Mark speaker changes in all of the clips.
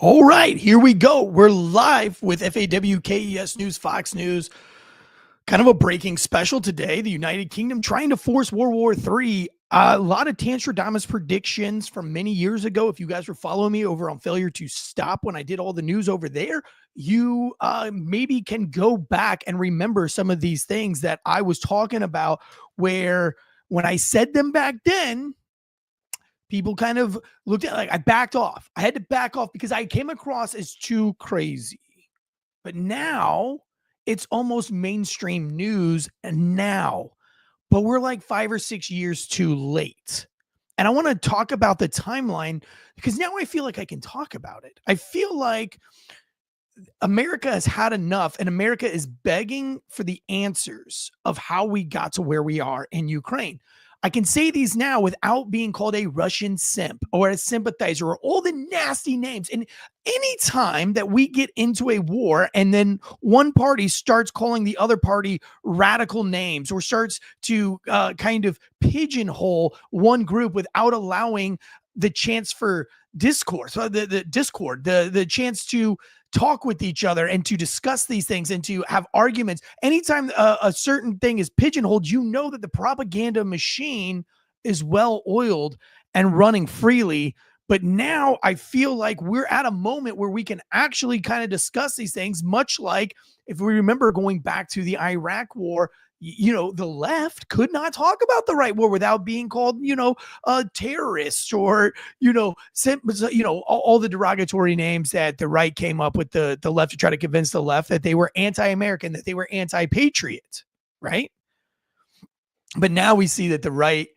Speaker 1: All right, here we go. We're live with FAWKES News, Fox News. Kind of a breaking special today. The United Kingdom trying to force World War III. A lot of Tanstradamus predictions from many years ago. If you guys were following me over on Failure to Stop when I did all the news over there, you maybe can go back and remember some of these things that I was talking about, where when I said them back then, people kind of looked at, like, I backed off. I had to back off because I came across as too crazy. But now it's almost mainstream news but we're like 5 or 6 years too late. And I want to talk about the timeline because now I feel like I can talk about it. I feel like America has had enough, and America is begging for the answers of how we got to where we are in Ukraine. I can say these now without being called a Russian simp or a sympathizer or all the nasty names. And anytime that we get into a war and then one party starts calling the other party radical names or starts to kind of pigeonhole one group without allowing the chance for discourse, the chance to talk with each other and to discuss these things and to have arguments. Anytime a certain thing is pigeonholed, you know that the propaganda machine is well oiled and running freely. But now I feel like we're at a moment where we can actually kind of discuss these things, much like if we remember going back to the Iraq war. The left could not talk about the right war without being called, terrorists or, all the derogatory names that the right came up with the left to try to convince the left that they were anti-American, that they were anti-patriot, right? But now we see that the right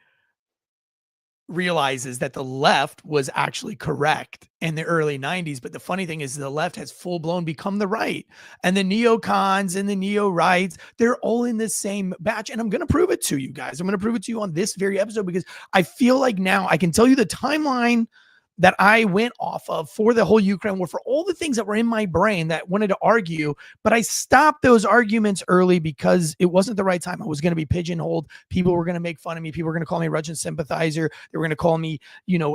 Speaker 1: realizes that the left was actually correct in the early 90s. But the funny thing is the left has full-blown become the right, and the neocons and the neo-rights, they're all in the same batch. And I'm going to prove it to you guys. I'm going to prove it to you on this very episode, because I feel like now I can tell you the timeline that I went off of for the whole Ukraine war, for all the things that were in my brain that wanted to argue, but I stopped those arguments early because it wasn't the right time. I was going to be pigeonholed. People were going to make fun of me. People were going to call me a Russian sympathizer. They were going to call me,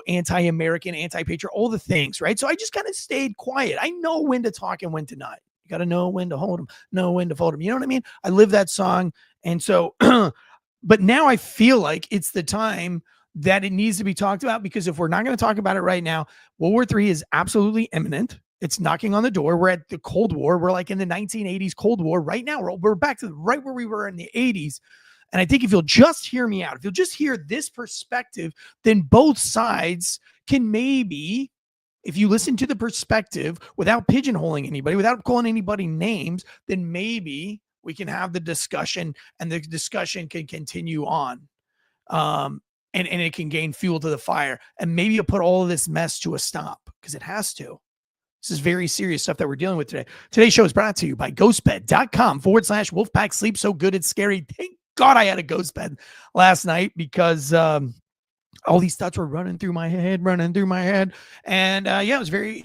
Speaker 1: anti-American, anti-patriot, all the things, right? So I just kind of stayed quiet. I know when to talk and when to not. You got to know when to hold them, know when to fold them. You know what I mean? I live that song. And so, but now I feel like it's the time that it needs to be talked about, because if we're not going to talk about it right now, World War III is absolutely imminent. It's knocking on the door. We're at the Cold War. We're like in the 1980s Cold War right now. We're back to right where we were in the 80s. And I think if you'll just hear me out, if you'll just hear this perspective, then both sides can maybe, if you listen to the perspective without pigeonholing anybody, without calling anybody names, then maybe we can have the discussion, and the discussion can continue on. And it can gain fuel to the fire, and maybe you'll put all of this mess to a stop, because it has to. This is very serious stuff that we're dealing with today. Today's show is brought to you by ghostbed.com/Wolfpack. Sleep so good it's scary. Thank God I had a ghost bed last night, because all these thoughts were running through my head. And it was very,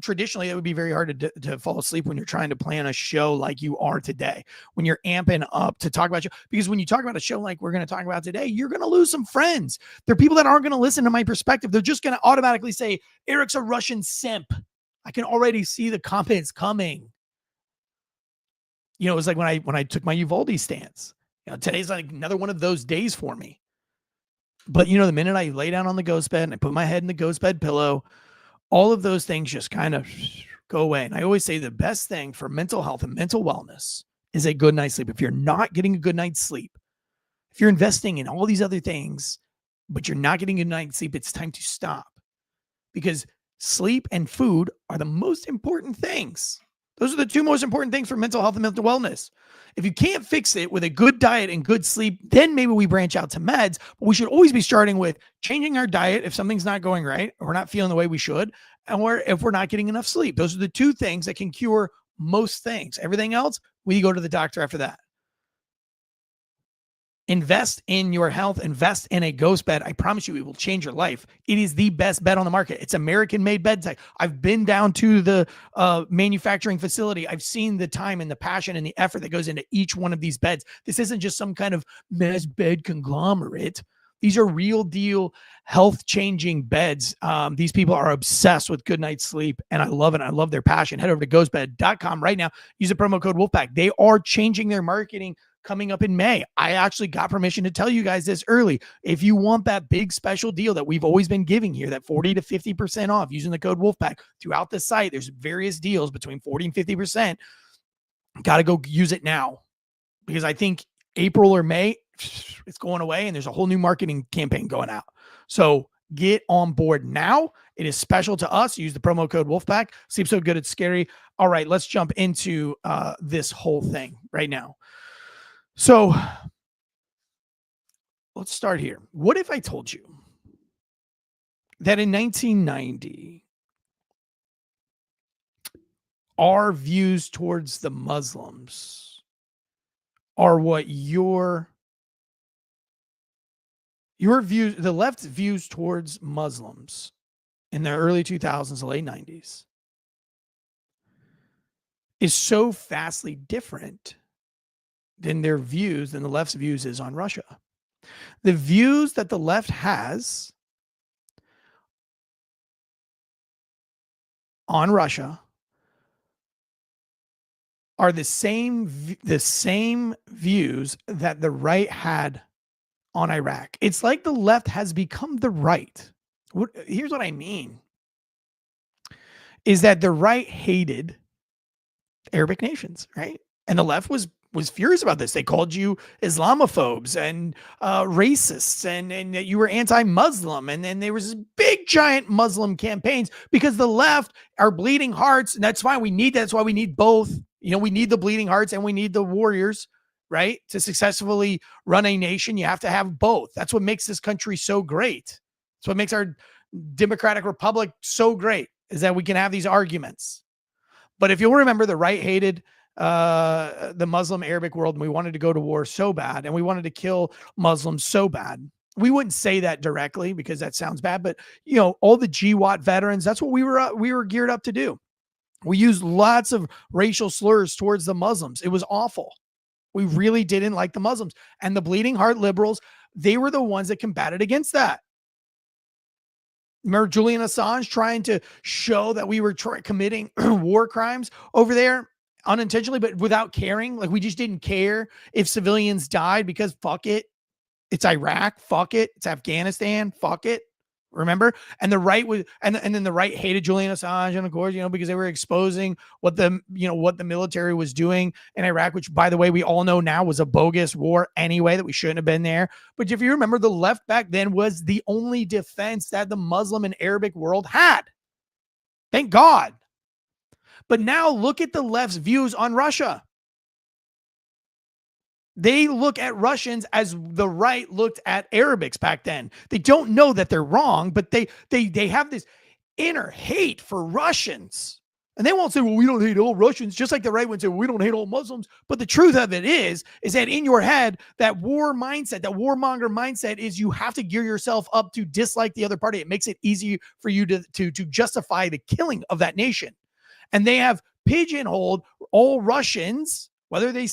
Speaker 1: traditionally it would be very hard to fall asleep when you're trying to plan a show like you are today, when you're amping up to talk about you. Because when you talk about a show like we're going to talk about today, you're going to lose some friends. There are people that aren't going to listen to my perspective. They're just going to automatically say, Eric's a Russian simp. I can already see the comments coming. It was like when I took my Uvalde stance. Today's like another one of those days for me. But, the minute I lay down on the ghost bed and I put my head in the ghost bed pillow, all of those things just kind of go away. And I always say the best thing for mental health and mental wellness is a good night's sleep. If you're not getting a good night's sleep, if you're investing in all these other things, but you're not getting a good night's sleep, it's time to stop. Because sleep and food are the most important things. Those are the two most important things for mental health and mental wellness. If you can't fix it with a good diet and good sleep, then maybe we branch out to meds. But we should always be starting with changing our diet if something's not going right, or we're not feeling the way we should, and if we're not getting enough sleep. Those are the two things that can cure most things. Everything else, we go to the doctor after that. Invest in your health. Invest in a ghost bed. I promise you, it will change your life. It is the best bed on the market. It's American-made bed tech. I've been down to the manufacturing facility. I've seen the time and the passion and the effort that goes into each one of these beds. This isn't just some kind of mass bed conglomerate. These are real deal health changing beds. These people are obsessed with good night's sleep, and I love it. I love their passion. Head over to ghostbed.com right now. Use the promo code Wolfpack. They are changing their marketing coming up in May. I actually got permission to tell you guys this early. If you want that big special deal that we've always been giving here, that 40 to 50% off using the code Wolfpack throughout the site, there's various deals between 40 and 50%. Got to go use it now, because I think April or May, it's going away and there's a whole new marketing campaign going out. So get on board now. It is special to us. Use the promo code Wolfpack. Sleep so good, it's scary. All right, let's jump into this whole thing right now. So let's start here. What if I told you that in 1990, our views towards the Muslims are what your views, the left's views towards Muslims in the early 2000s, the late 90s, is so vastly different than their views, than the left's views is on Russia. The views that the left has on Russia are the same views that the right had on Iraq. It's like the left has become the right. Here's what I mean, is that the right hated Arabic nations, right? And the left was furious about this. They called you Islamophobes and racists, and that you were anti-Muslim. And then there was this big giant Muslim campaigns because the left are bleeding hearts, and that's fine. We need that. That's why we need both. You know, we need the bleeding hearts and we need the warriors, right? To successfully run a nation, you have to have both. That's what makes this country so great. That's what makes our democratic republic so great, is that we can have these arguments. But if you'll remember, the right hated the Muslim Arabic world, and we wanted to go to war so bad, and we wanted to kill Muslims so bad. We wouldn't say that directly because that sounds bad, but you know, all the GWAT veterans, that's what we were geared up to do. We used lots of racial slurs towards the Muslims. It was awful. We really didn't like the Muslims. And the bleeding heart liberals, they were the ones that combated against that. Remember Julian Assange trying to show that we were committing war crimes over there unintentionally, but without caring? Like, we just didn't care if civilians died because fuck it. It's Iraq. Fuck it. It's Afghanistan. Fuck it. Remember? And the right was, and then the right hated Julian Assange, and of course, you know, because they were exposing what the military was doing in Iraq, which, by the way, we all know now was a bogus war anyway, that we shouldn't have been there. But if you remember, the left back then was the only defense that the Muslim and Arabic world had. Thank God. But now look at the left's views on Russia. They look at Russians as the right looked at Arabics back then. They don't know that they're wrong, but they have this inner hate for Russians. And they won't say, well, we don't hate all Russians, just like the right would say, well, we don't hate all Muslims. But the truth of it is that in your head, that war mindset, that warmonger mindset, is you have to gear yourself up to dislike the other party. It makes it easy for you to justify the killing of that nation. And they have pigeonholed all Russians, whether they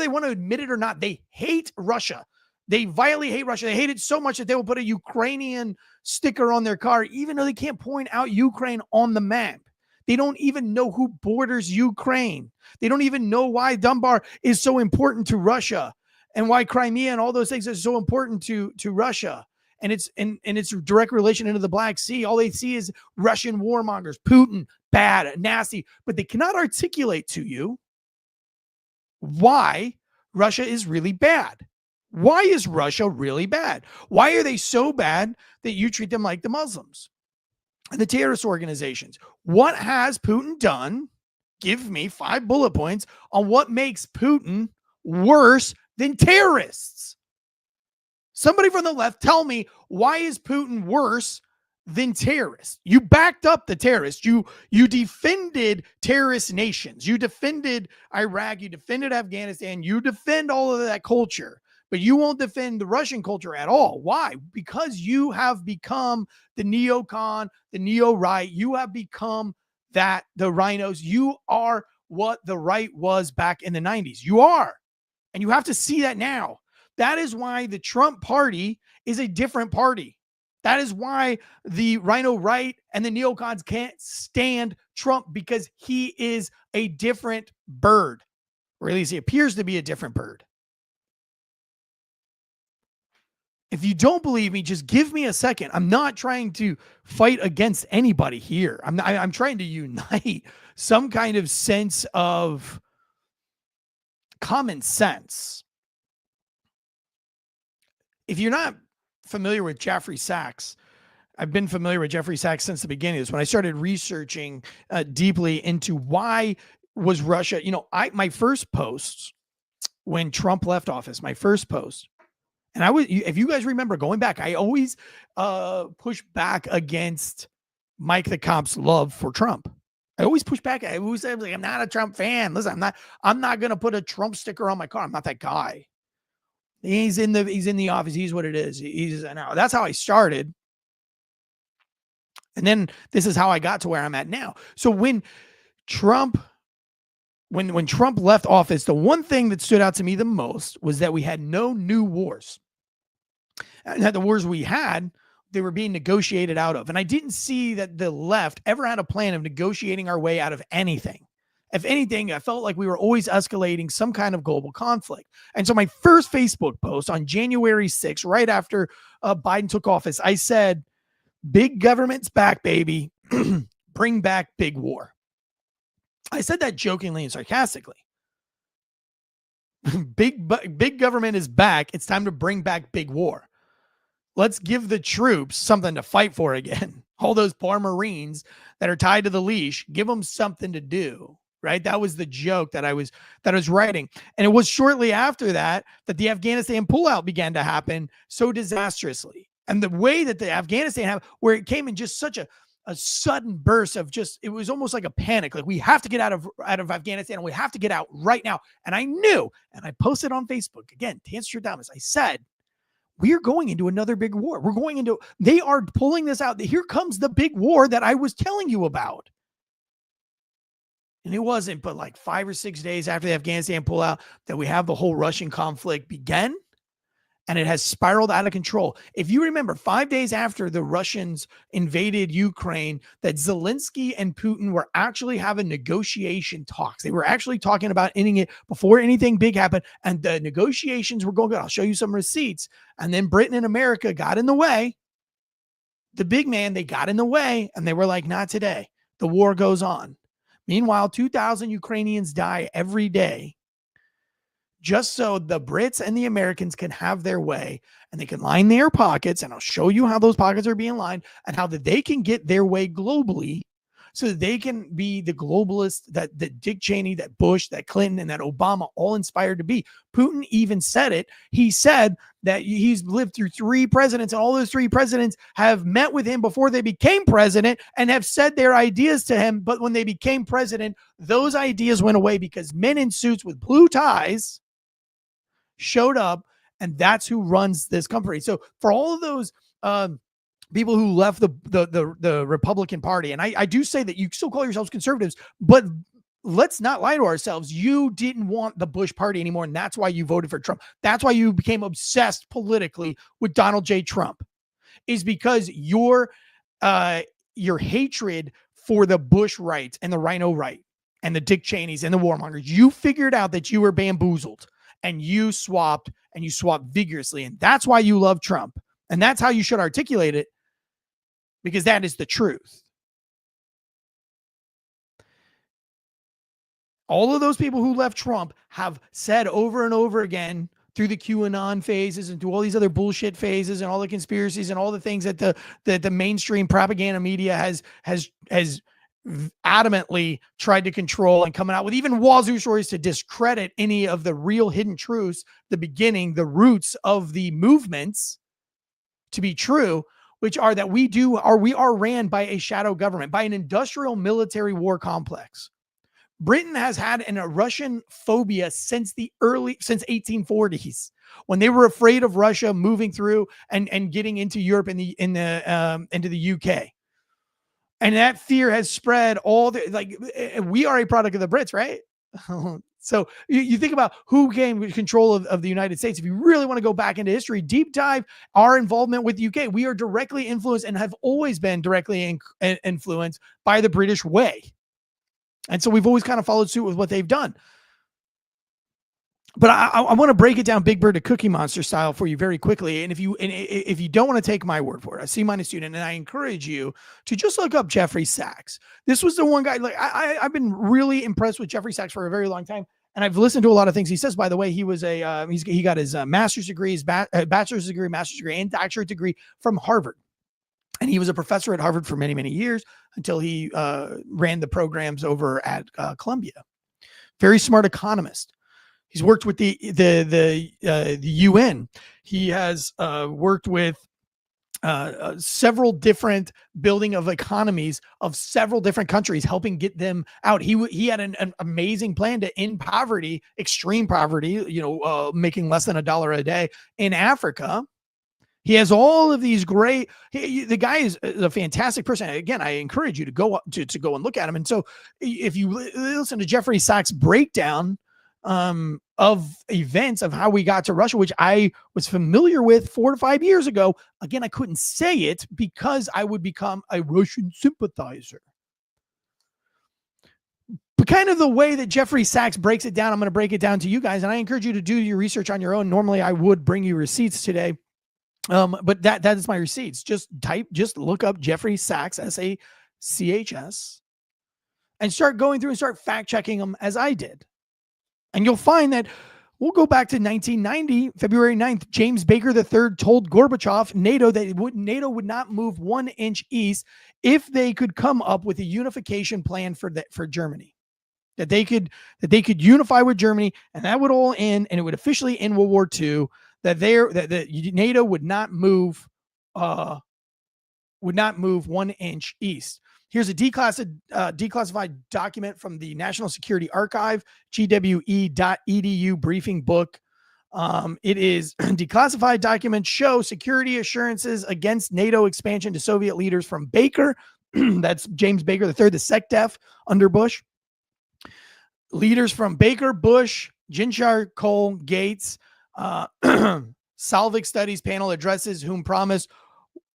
Speaker 1: want to admit it or not. They hate Russia. They violently hate Russia. They hate it so much that they will put a Ukrainian sticker on their car, even though they can't point out Ukraine on the map. They don't even know who borders Ukraine. They don't even know why Donbas is so important to Russia, and why Crimea and all those things are so important to Russia. And it's direct relation into the Black Sea. All they see is Russian warmongers, Putin, bad, nasty, but they cannot articulate to you why Russia is really bad. Why is Russia really bad? Why are they so bad that you treat them like the Muslims and the terrorist organizations? What has Putin done? Give me 5 bullet points on what makes Putin worse than terrorists. Somebody from the left, tell me, why is Putin worse than terrorists? You backed up the terrorists. You defended terrorist nations. You defended Iraq. You defended Afghanistan. You defend all of that culture, but you won't defend the Russian culture at all. Why? Because you have become the neocon, the neo-right. You have become the rhinos. You are what the right was back in the 90s. You are. And you have to see that now. That is why the Trump party is a different party. That is why the rhino right and the neocons can't stand Trump, because he is a different bird, or at least he appears to be a different bird. If you don't believe me, just give me a second. I'm not trying to fight against anybody here. I'm trying to unite some kind of sense of common sense. If you're not familiar with Jeffrey Sachs, I've been familiar with Jeffrey Sachs since the beginning. When I started researching deeply into why was Russia, my first post when Trump left office, my first post, and if you guys remember going back, I always push back against Mike the Cop's love for Trump. I always push back. I always say, I'm not a Trump fan. Listen, I'm not going to put a Trump sticker on my car. I'm not that guy. He's in the office. He's what it is. That's how I started. And then this is how I got to where I'm at now. So when Trump left office, the one thing that stood out to me the most was that we had no new wars. And that the wars we had, they were being negotiated out of. And I didn't see that the left ever had a plan of negotiating our way out of anything. If anything, I felt like we were always escalating some kind of global conflict. And so my first Facebook post on January 6th, right after Biden took office, I said, big government's back, baby. Bring back big war. I said that jokingly and sarcastically. Big government is back. It's time to bring back big war. Let's give the troops something to fight for again. All those poor Marines that are tied to the leash, give them something to do, right? That was the joke that I was writing. And it was shortly after that the Afghanistan pullout began to happen so disastrously. And the way that the Afghanistan happened, where it came in just such a sudden burst of it was almost like a panic. Like, we have to get out of Afghanistan, and we have to get out right now. And I knew, and I posted on Facebook, again, to answer your Thomas, I said, we are going into another big war. They are pulling this out. Here comes the big war that I was telling you about. And it wasn't but like 5 or 6 days after the Afghanistan pullout that we have the whole Russian conflict begin. And it has spiraled out of control. If you remember, 5 days after the Russians invaded Ukraine, that Zelensky and Putin were actually having negotiation talks. They were actually talking about ending it before anything big happened. And the negotiations were going good. I'll show you some receipts. And then Britain and America got in the way. The big man, they got in the way. And they were like, not today. The war goes on. Meanwhile, 2,000 Ukrainians die every day, just so the Brits and the Americans can have their way, and they can line their pockets. And I'll show you how those pockets are being lined and how that they can get their way globally, so that they can be the globalists that Dick Cheney, that Bush, that Clinton, and that Obama all inspired to be. Putin even said it. He said that he's lived through 3 presidents, and all those 3 presidents have met with him before they became president and have said their ideas to him. But when they became president, those ideas went away because men in suits with blue ties showed up, and that's who runs this country. So for all of those people who left the Republican Party, and I do say that you still call yourselves conservatives, but let's not lie to ourselves. You didn't want the Bush party anymore, and that's why you voted for Trump. That's why you became obsessed politically with Donald J. Trump, is because your hatred for the Bush right and the Rhino right and the Dick Cheneys and the warmongers, you figured out that you were bamboozled. And you swapped vigorously. And that's why you love Trump. And that's how you should articulate it, because that is the truth. All of those people who left Trump have said over and over again through the QAnon phases and through all these other bullshit phases and all the conspiracies and all the things that the mainstream propaganda media has adamantly tried to control, and coming out with even wazoo stories to discredit any of the real hidden truths, the roots of the movements to be true, which are that we are ran by a shadow government, by an industrial military war complex. Britain has had a Russian phobia since 1840s, when they were afraid of Russia moving through and getting into Europe into the UK. And that fear has spread we are a product of the Brits, right? So you think about who came with control of the United States. If you really want to go back into history, deep dive our involvement with the UK. We are directly influenced and have always been directly influenced by the British way. And so we've always kind of followed suit with what they've done. But I want to break it down Big Bird to Cookie Monster style for you very quickly. And if you don't want to take my word for it, a C- student, and I encourage you to just look up Jeffrey Sachs. This was the one guy, like I've been really impressed with Jeffrey Sachs for a very long time. And I've listened to a lot of things he says. By the way, he was he got his master's degree, his bachelor's degree, master's degree, and doctorate degree from Harvard. And he was a professor at Harvard for many, many years until he ran the programs over at Columbia. Very smart economist. He's worked with the UN. He has worked with several different building of economies of several different countries, helping get them out. He had an amazing plan to end poverty, extreme poverty, making less than $1 a day in Africa. He has all of these great. The guy is a fantastic person. Again, I encourage you to go to go and look at him. And so, if you listen to Jeffrey Sachs' breakdown of events of how we got to Russia, which I was familiar with 4 to 5 years ago. Again, I couldn't say it because I would become a Russian sympathizer. But kind of the way that Jeffrey Sachs breaks it down, I'm going to break it down to you guys, and I encourage you to do your research on your own. Normally, I would bring you receipts today, but that is my receipts. Just look up Jeffrey Sachs, SACHS, and start going through and start fact checking them as I did. And you'll find that we'll go back to 1990, February 9th. James Baker III told Gorbachev, NATO, that NATO would not move 1 inch east if they could come up with a unification plan for Germany. That they could unify with Germany, and that would all end, and it would officially end World War II. That NATO would not move 1 inch east. Here's a declassified document from the National Security Archive, GWE.edu briefing book. It is declassified documents show security assurances against NATO expansion to Soviet leaders from Baker. That's James Baker III, the SecDef under Bush. Leaders from Baker, Bush, Genscher, Kohl, Gates, Salvik Studies panel addresses whom promised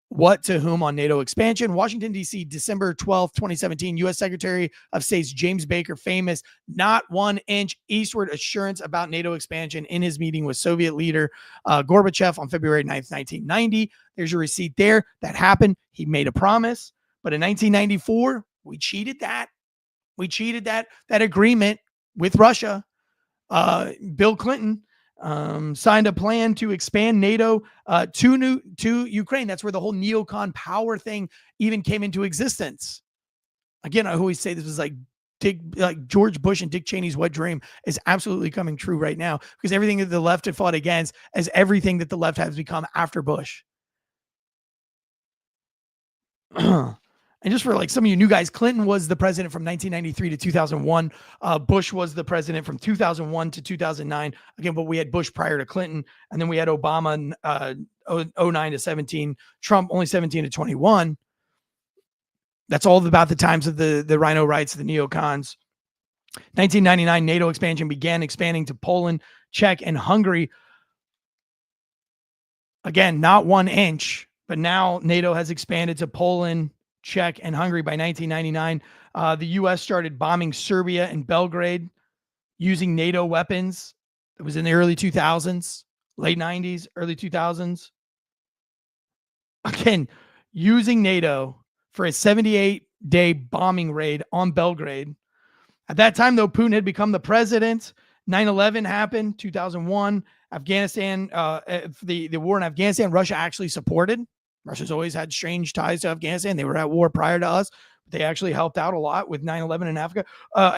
Speaker 1: what to whom on NATO expansion. Washington, D.C., December 12, 2017, U.S. Secretary of State's James Baker, famous not 1 inch eastward assurance about NATO expansion in his meeting with Soviet leader Gorbachev on February 9th, 1990. There's your receipt there. That happened. He made a promise. But in 1994, we cheated that. We cheated that agreement with Russia. Bill Clinton signed a plan to expand NATO to Ukraine. That's where the whole neocon power thing even came into existence. Again, I always say this was like George Bush and Dick Cheney's wet dream is absolutely coming true right now, because everything that the left had fought against is everything that the left has become after Bush. And just for like some of you new guys, Clinton was the president from 1993 to 2001. Bush was the president from 2001 to 2009. Again, but we had Bush prior to Clinton, and then we had Obama 09 to 17, Trump only 17 to 21. That's all about the times of the rhino rights, the neocons. 1999, NATO expansion began, expanding to Poland, Czech, and Hungary. Again, not 1 inch, but now NATO has expanded to Poland, Czech, and Hungary. By 1999, the U.S. started bombing Serbia and Belgrade using NATO weapons. It was in the early 2000s, late 90s, early 2000s. Again, using NATO for a 78-day bombing raid on Belgrade. At that time, though, Putin had become the president. 9/11 happened, 2001. Afghanistan, the war in Afghanistan, Russia actually supported. Russia's always had strange ties to Afghanistan. They were at war prior to us. They actually helped out a lot with 9/11 in Africa,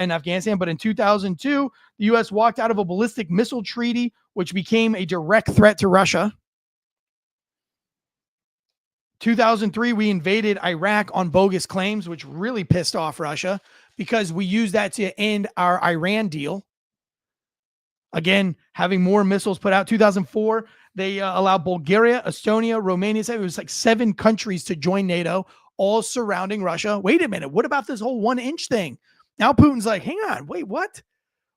Speaker 1: in Afghanistan. But in 2002, the U.S. walked out of a ballistic missile treaty, which became a direct threat to Russia. 2003, we invaded Iraq on bogus claims, which really pissed off Russia because we used that to end our Iran deal. Again, having more missiles put out. 2004, they allowed Bulgaria, Estonia, Romania. It was like 7 countries to join NATO, all surrounding Russia. Wait a minute. What about this whole 1 inch thing? Now Putin's like, hang on, wait, what?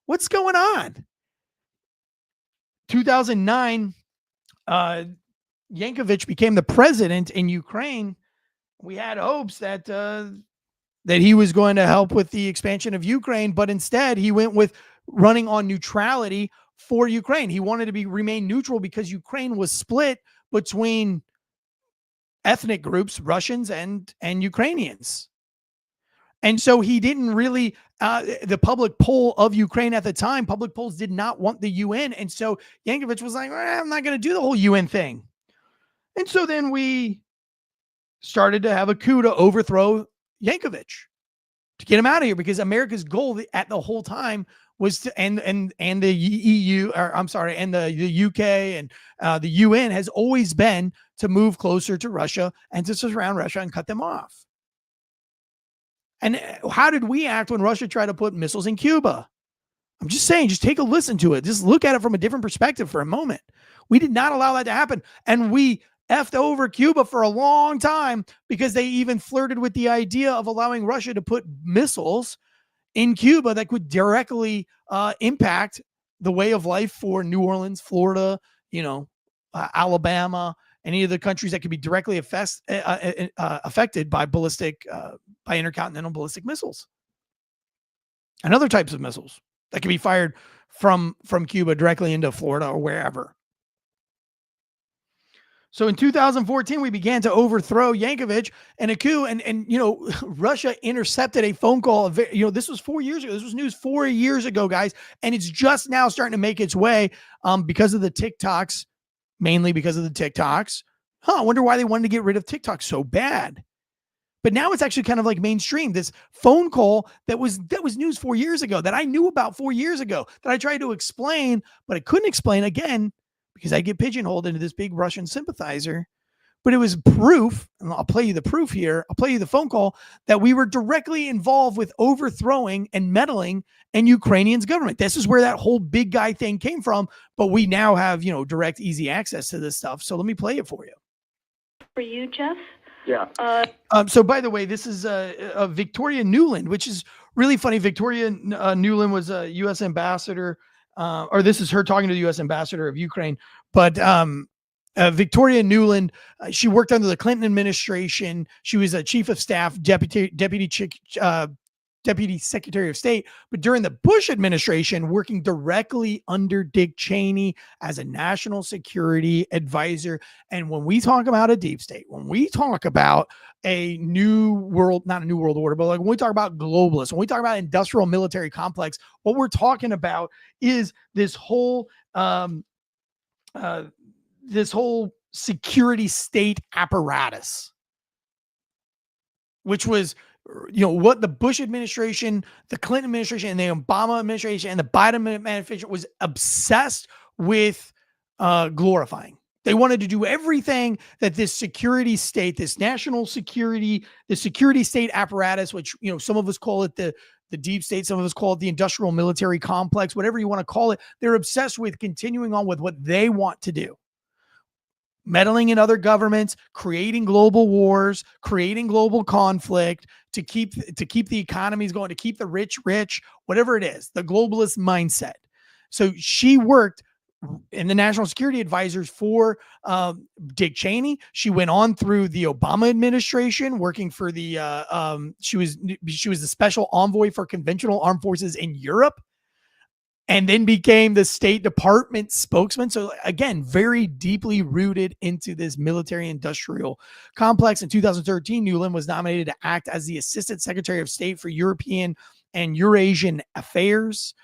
Speaker 1: What's going on? 2009, Yankovic became the president in Ukraine. We had hopes that that he was going to help with the expansion of Ukraine, but instead he went with running on neutrality for Ukraine. He wanted to remain neutral because Ukraine was split between ethnic groups, Russians and Ukrainians. And so he didn't really, the public poll of Ukraine at the time, public polls did not want the UN. And so Yankovic was like, I'm not going to do the whole UN thing. And so then we started to have a coup to overthrow Yankovic, to get him out of here, because America's goal at the whole time was to, and the EU, or I'm sorry, and the UK and the UN has always been to move closer to Russia and to surround Russia and cut them off. And how did we act when Russia tried to put missiles in Cuba? I'm just saying, just take a listen to it. Just look at it from a different perspective for a moment. We did not allow that to happen. And we effed over Cuba for a long time because they even flirted with the idea of allowing Russia to put missiles in Cuba that could directly impact the way of life for New Orleans, Florida, Alabama, any of the countries that could be directly affected by by intercontinental ballistic missiles and other types of missiles that can be fired from Cuba directly into Florida or wherever. So in 2014, we began to overthrow Yankovic in a coup, and Russia intercepted a phone call. This was 4 years ago. This was news 4 years ago, guys, and it's just now starting to make its way because of the TikToks, mainly because of the TikToks. I wonder why they wanted to get rid of TikTok so bad. But now it's actually kind of like mainstream. This phone call that was news 4 years ago, that I knew about 4 years ago, that I tried to explain, but I couldn't explain again because I get pigeonholed into this big Russian sympathizer. But it was proof, and I'll play you the proof here. I'll play you the phone call that we were directly involved with overthrowing and meddling in Ukrainian's government. This is where that whole big guy thing came from. But we now have, direct, easy access to this stuff. So let me play it for you.
Speaker 2: For you, Jeff?
Speaker 3: Yeah.
Speaker 1: So by the way, this is Victoria Nuland, which is really funny. Victoria Nuland was a U.S. ambassador, or this is her talking to the U.S. ambassador of Ukraine. But Victoria Nuland, she worked under the Clinton administration. She was a chief of staff, deputy secretary of state, but during the Bush administration, working directly under Dick Cheney as a national security advisor. And when we talk about a deep state, when we talk about a new world, not a new world order, but like when we talk about globalists, when we talk about industrial military complex, what we're talking about is this whole security state apparatus, which was what the Bush administration, the Clinton administration, and the Obama administration, and the Biden administration was obsessed with glorifying. They wanted to do everything that this security state, this national security, the security state apparatus, which, some of us call it the deep state, some of us call it the industrial military complex, whatever you want to call it. They're obsessed with continuing on with what they want to do. Meddling in other governments, creating global wars, creating global conflict to keep the economies going, to keep the rich, whatever it is, the globalist mindset. So she worked in the national security advisors for Dick Cheney. She went on through the Obama administration, working for the she was the special envoy for conventional armed forces in Europe, and then became the State Department spokesman. So again, very deeply rooted into this military industrial complex. In 2013, Nuland was nominated to act as the Assistant Secretary of State for European and Eurasian Affairs.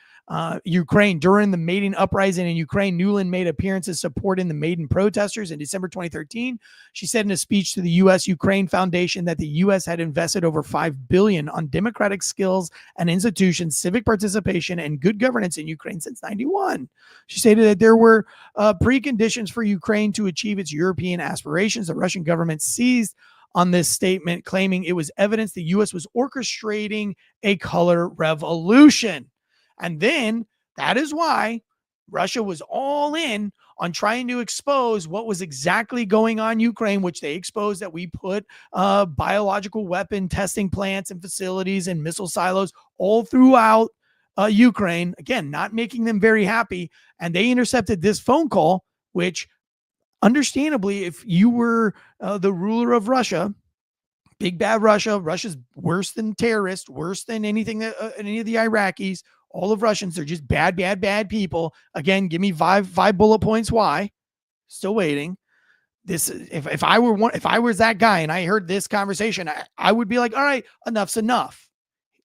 Speaker 1: Ukraine. During the Maidan uprising in Ukraine, Nuland made appearances supporting the Maidan protesters. In December 2013, she said in a speech to the U.S. Ukraine Foundation that the U.S. had invested over $5 billion on democratic skills and institutions, civic participation, and good governance in Ukraine since 1991. She stated that there were preconditions for Ukraine to achieve its European aspirations. The Russian government seized on this statement, claiming it was evidence the U.S. was orchestrating a color revolution. And then that is why Russia was all in on trying to expose what was exactly going on in Ukraine, which they exposed that we put biological weapon testing plants and facilities and missile silos all throughout Ukraine, again, not making them very happy. And they intercepted this phone call, which understandably, if you were the ruler of Russia, big bad Russia, Russia's worse than terrorists, worse than anything that any of the Iraqis, all of Russians, they're just bad, bad, bad people. Again, give me five bullet points. Why? Still waiting. This, if I was that guy and I heard this conversation, I would be like, all right, enough's enough.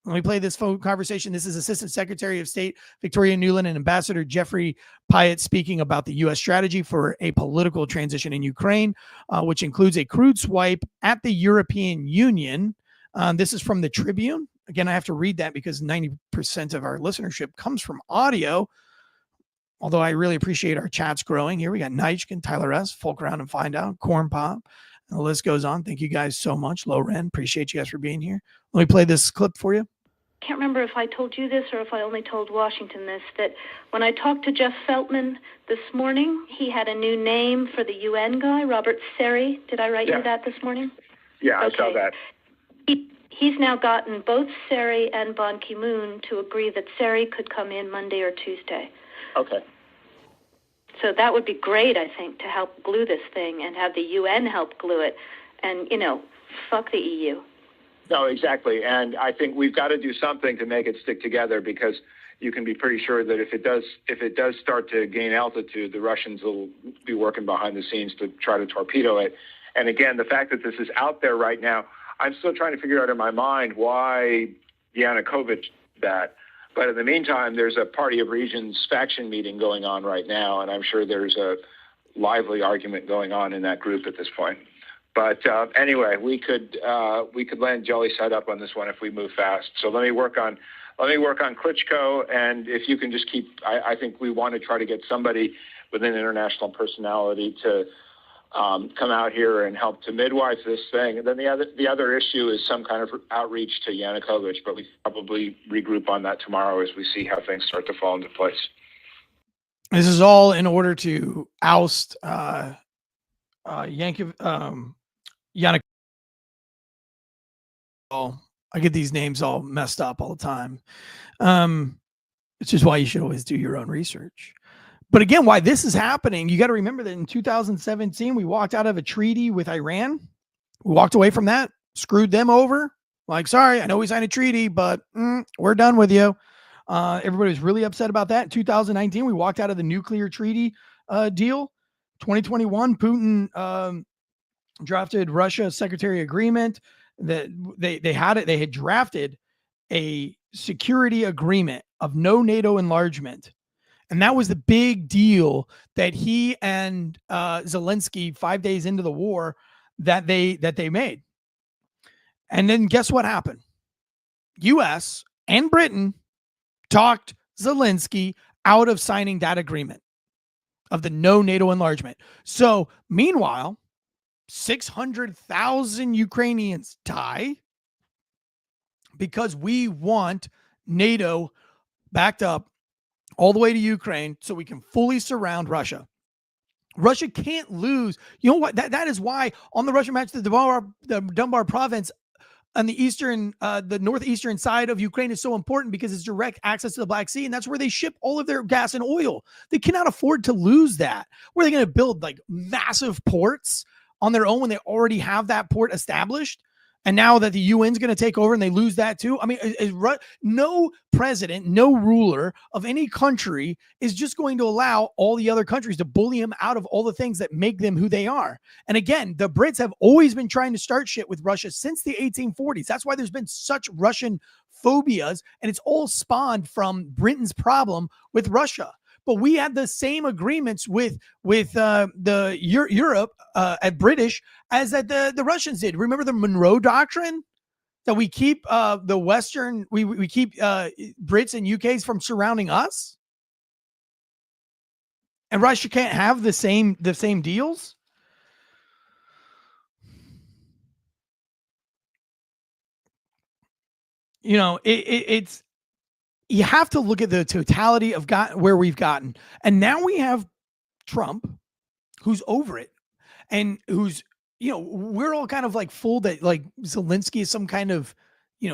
Speaker 1: Let me play this phone conversation. This is Assistant Secretary of State Victoria Nuland and Ambassador Jeffrey Pyatt speaking about the U.S. strategy for a political transition in Ukraine, which includes a crude swipe at the European Union. This is from the Tribune. Again, I have to read that because 90% of our listenership comes from audio. Although I really appreciate our chats growing here. We got Nightkin, Tyler S., Folk Around and Find Out, Corn Pop. And the list goes on. Thank you guys so much. Loren, appreciate you guys for being here. Let me play this clip for you.
Speaker 2: Can't remember if I told you this or if I only told Washington this, that when I talked to Jeff Feltman this morning, he had a new name for the UN guy, Robert Seri. Did I write you that this morning?
Speaker 3: Yeah, okay. I saw that.
Speaker 2: He's now gotten both Seri and Ban Ki-moon to agree that Seri could come in Monday or Tuesday.
Speaker 3: Okay.
Speaker 2: So that would be great, I think, to help glue this thing and have the UN help glue it and, fuck the EU.
Speaker 3: No, exactly. And I think we've got to do something to make it stick together, because you can be pretty sure that if it does start to gain altitude, the Russians will be working behind the scenes to try to torpedo it. And again, the fact that this is out there right now, I'm still trying to figure out in my mind why Yanukovych did that. But in the meantime, there's a Party of Regions faction meeting going on right now, and I'm sure there's a lively argument going on in that group at this point. But anyway, we could land jelly side up on this one if we move fast. So let me work on Klitschko, and if you can just keep, I think we want to try to get somebody with an international personality to come out here and help to midwife this thing. And then the other issue is some kind of outreach to Yanukovych, but we probably regroup on that tomorrow as we see how things start to fall into place.
Speaker 1: This is all in order to oust Yanukovych. I get these names all messed up all the time. It's just why you should always do your own research. But again, why this is happening, you got to remember that in 2017, we walked out of a treaty with Iran. We walked away from that, screwed them over. Like, sorry, I know we signed a treaty, but we're done with you. Everybody was really upset about that. In 2019, we walked out of the nuclear treaty deal. 2021, Putin drafted Russia secretary agreement that they had drafted a security agreement of no NATO enlargement. And that was the big deal that he and Zelensky 5 days into the war that they made. And then guess what happened? US and Britain talked Zelensky out of signing that agreement of the no NATO enlargement. So meanwhile, 600,000 Ukrainians die because we want NATO backed up all the way to Ukraine so we can fully surround Russia. Russia can't lose. You know what? That is why on the Russian match, the Donbas province on the northeastern side of Ukraine is so important, because it's direct access to the Black Sea, and that's where they ship all of their gas and oil. They cannot afford to lose that. Where are they going to build like massive ports on their own when they already have that port established? And now that the UN's going to take over and they lose that too. I mean, no president, no ruler of any country is just going to allow all the other countries to bully him out of all the things that make them who they are. And again, the Brits have always been trying to start shit with Russia since the 1840s. That's why there's been such Russian phobias, and it's all spawned from Britain's problem with Russia. But we had the same agreements with the Europe at British as that the Russians did. Remember the Monroe Doctrine, that we keep the Western, we keep Brits and UKs from surrounding us, and Russia can't have the same deals. You know, it's. You have to look at the totality of where we've gotten. And now we have Trump, who's over it, and who's, we're all kind of like fooled that like Zelensky is some kind of,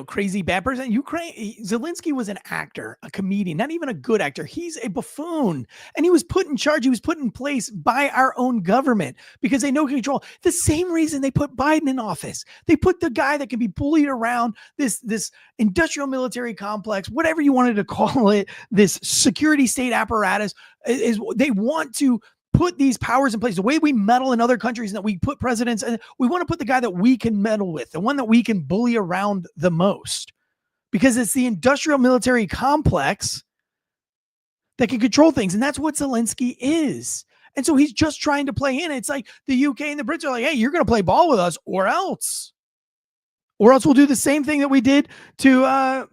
Speaker 1: crazy bad person. Zelensky was an actor, a comedian, not even a good actor. He's a buffoon, and he was put in charge. He was put in place by our own government because they know control. The same reason they put Biden in office. They put the guy that can be bullied around this industrial military complex, whatever you wanted to call it, this security state apparatus. Is they want to put these powers in place. The way we meddle in other countries, and that we put presidents, and we want to put the guy that we can meddle with, the one that we can bully around the most, because it's the industrial military complex that can control things. And that's what Zelensky is. And so he's just trying to play in. It's like the UK and the Brits are like, hey, you're going to play ball with us or else we'll do the same thing that we did to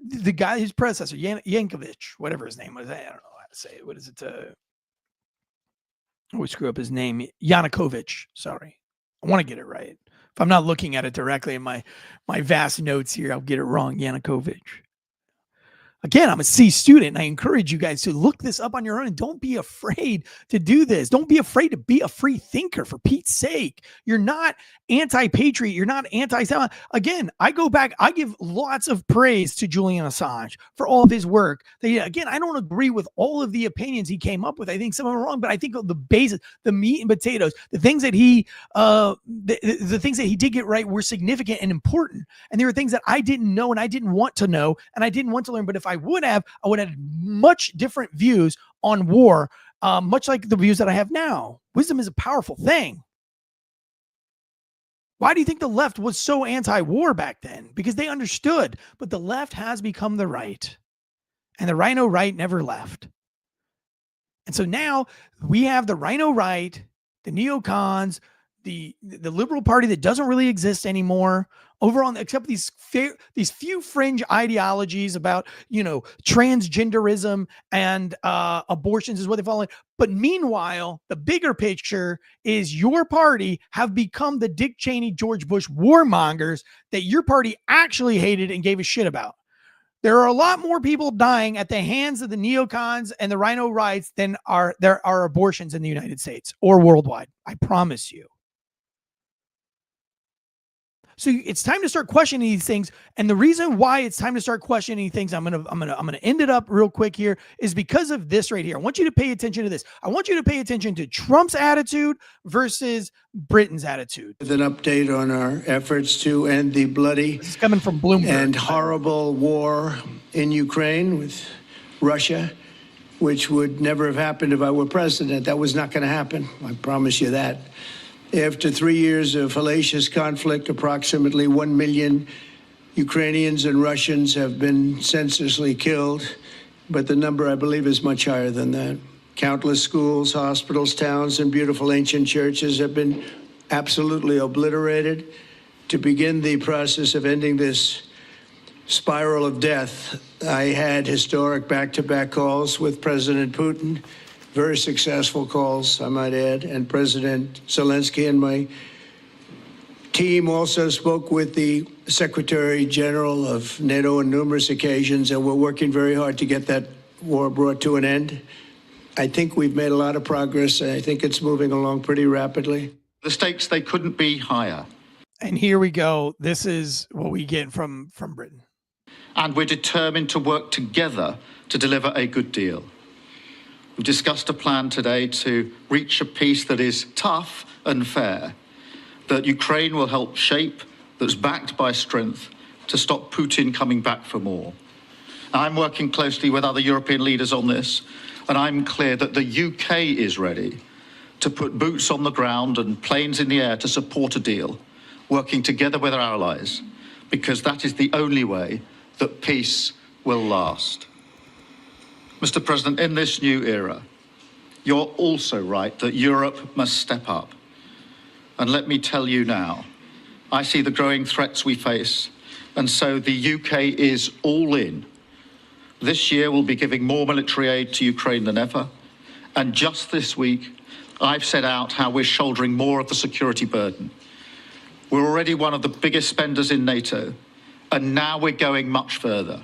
Speaker 1: the guy, his predecessor, Yankovic, whatever his name was. I don't know how to say it. What is it? I always screw up his name. Yanukovych. Sorry. I want to get it right. If I'm not looking at it directly in my vast notes here, I'll get it wrong. Yanukovych. Again, I'm a C student, and I encourage you guys to look this up on your own, and don't be afraid to do this. Don't be afraid to be a free thinker, for Pete's sake. You're not anti-patriot. You're not anti-Semite. Again, I go back. I give lots of praise to Julian Assange for all of his work. Again, I don't agree with all of the opinions he came up with. I think some of them are wrong, but I think the basis, the meat and potatoes, the things that he did get right were significant and important. And there were things that I didn't know and I didn't want to know and I didn't want to learn. But if I would have much different views on war, much like the views that I have now. Wisdom is a powerful thing. Why do you think the left was so anti-war back then? Because they understood, but the left has become the right, and the rhino right never left. And so now we have the rhino right, the neocons, the liberal party that doesn't really exist anymore, except these few fringe ideologies about, transgenderism and abortions is what they fall in. But meanwhile, the bigger picture is your party have become the Dick Cheney, George Bush warmongers that your party actually hated and gave a shit about. There are a lot more people dying at the hands of the neocons and the rhino rights than there are abortions in the United States or worldwide. I promise you. So it's time to start questioning these things. And the reason why it's time to start questioning things, I'm gonna end it up real quick here, is because of this right here. I want you to pay attention to this. I want you to pay attention to Trump's attitude versus Britain's attitude.
Speaker 4: With an update on our efforts to end the bloody
Speaker 1: This is coming from Bloomberg
Speaker 4: and horrible war in Ukraine with Russia, which would never have happened if I were president. That was not going to happen. I promise you that. After 3 years of hellacious conflict, approximately 1 million Ukrainians and Russians have been senselessly killed, but the number, I believe, is much higher than that. Countless schools, hospitals, towns, and beautiful ancient churches have been absolutely obliterated. To begin the process of ending this spiral of death, I had historic back-to-back calls with President Putin, very successful calls, I might add, and President Zelensky, and my team also spoke with the Secretary General of NATO on numerous occasions, and we're working very hard to get that war brought to an end. I think we've made a lot of progress, and I think it's moving along pretty rapidly.
Speaker 5: The stakes, they couldn't be higher.
Speaker 1: And here we go. This is what we get from Britain.
Speaker 5: And we're determined to work together to deliver a good deal. We've discussed a plan today to reach a peace that is tough and fair, that Ukraine will help shape, that's backed by strength to stop Putin coming back for more. I'm working closely with other European leaders on this, and I'm clear that the UK is ready to put boots on the ground and planes in the air to support a deal, working together with our allies, because that is the only way that peace will last. Mr. President, in this new era, you're also right that Europe must step up. And let me tell you now, I see the growing threats we face, and so the UK is all in. This year we'll be giving more military aid to Ukraine than ever, and just this week, I've set out how we're shouldering more of the security burden. We're already one of the biggest spenders in NATO, and now we're going much further.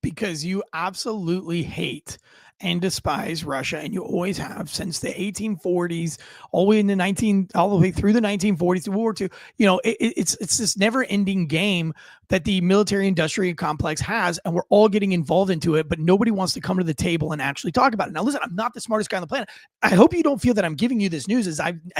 Speaker 1: Because you absolutely hate and despise Russia, and you always have since the 1840s, all the way through the 1940s to World War II. You know, it's this never-ending game that the military-industrial complex has, and we're all getting involved into it, but nobody wants to come to the table and actually talk about it. Now, listen, I'm not the smartest guy on the planet. I hope you don't feel that I'm giving you this news as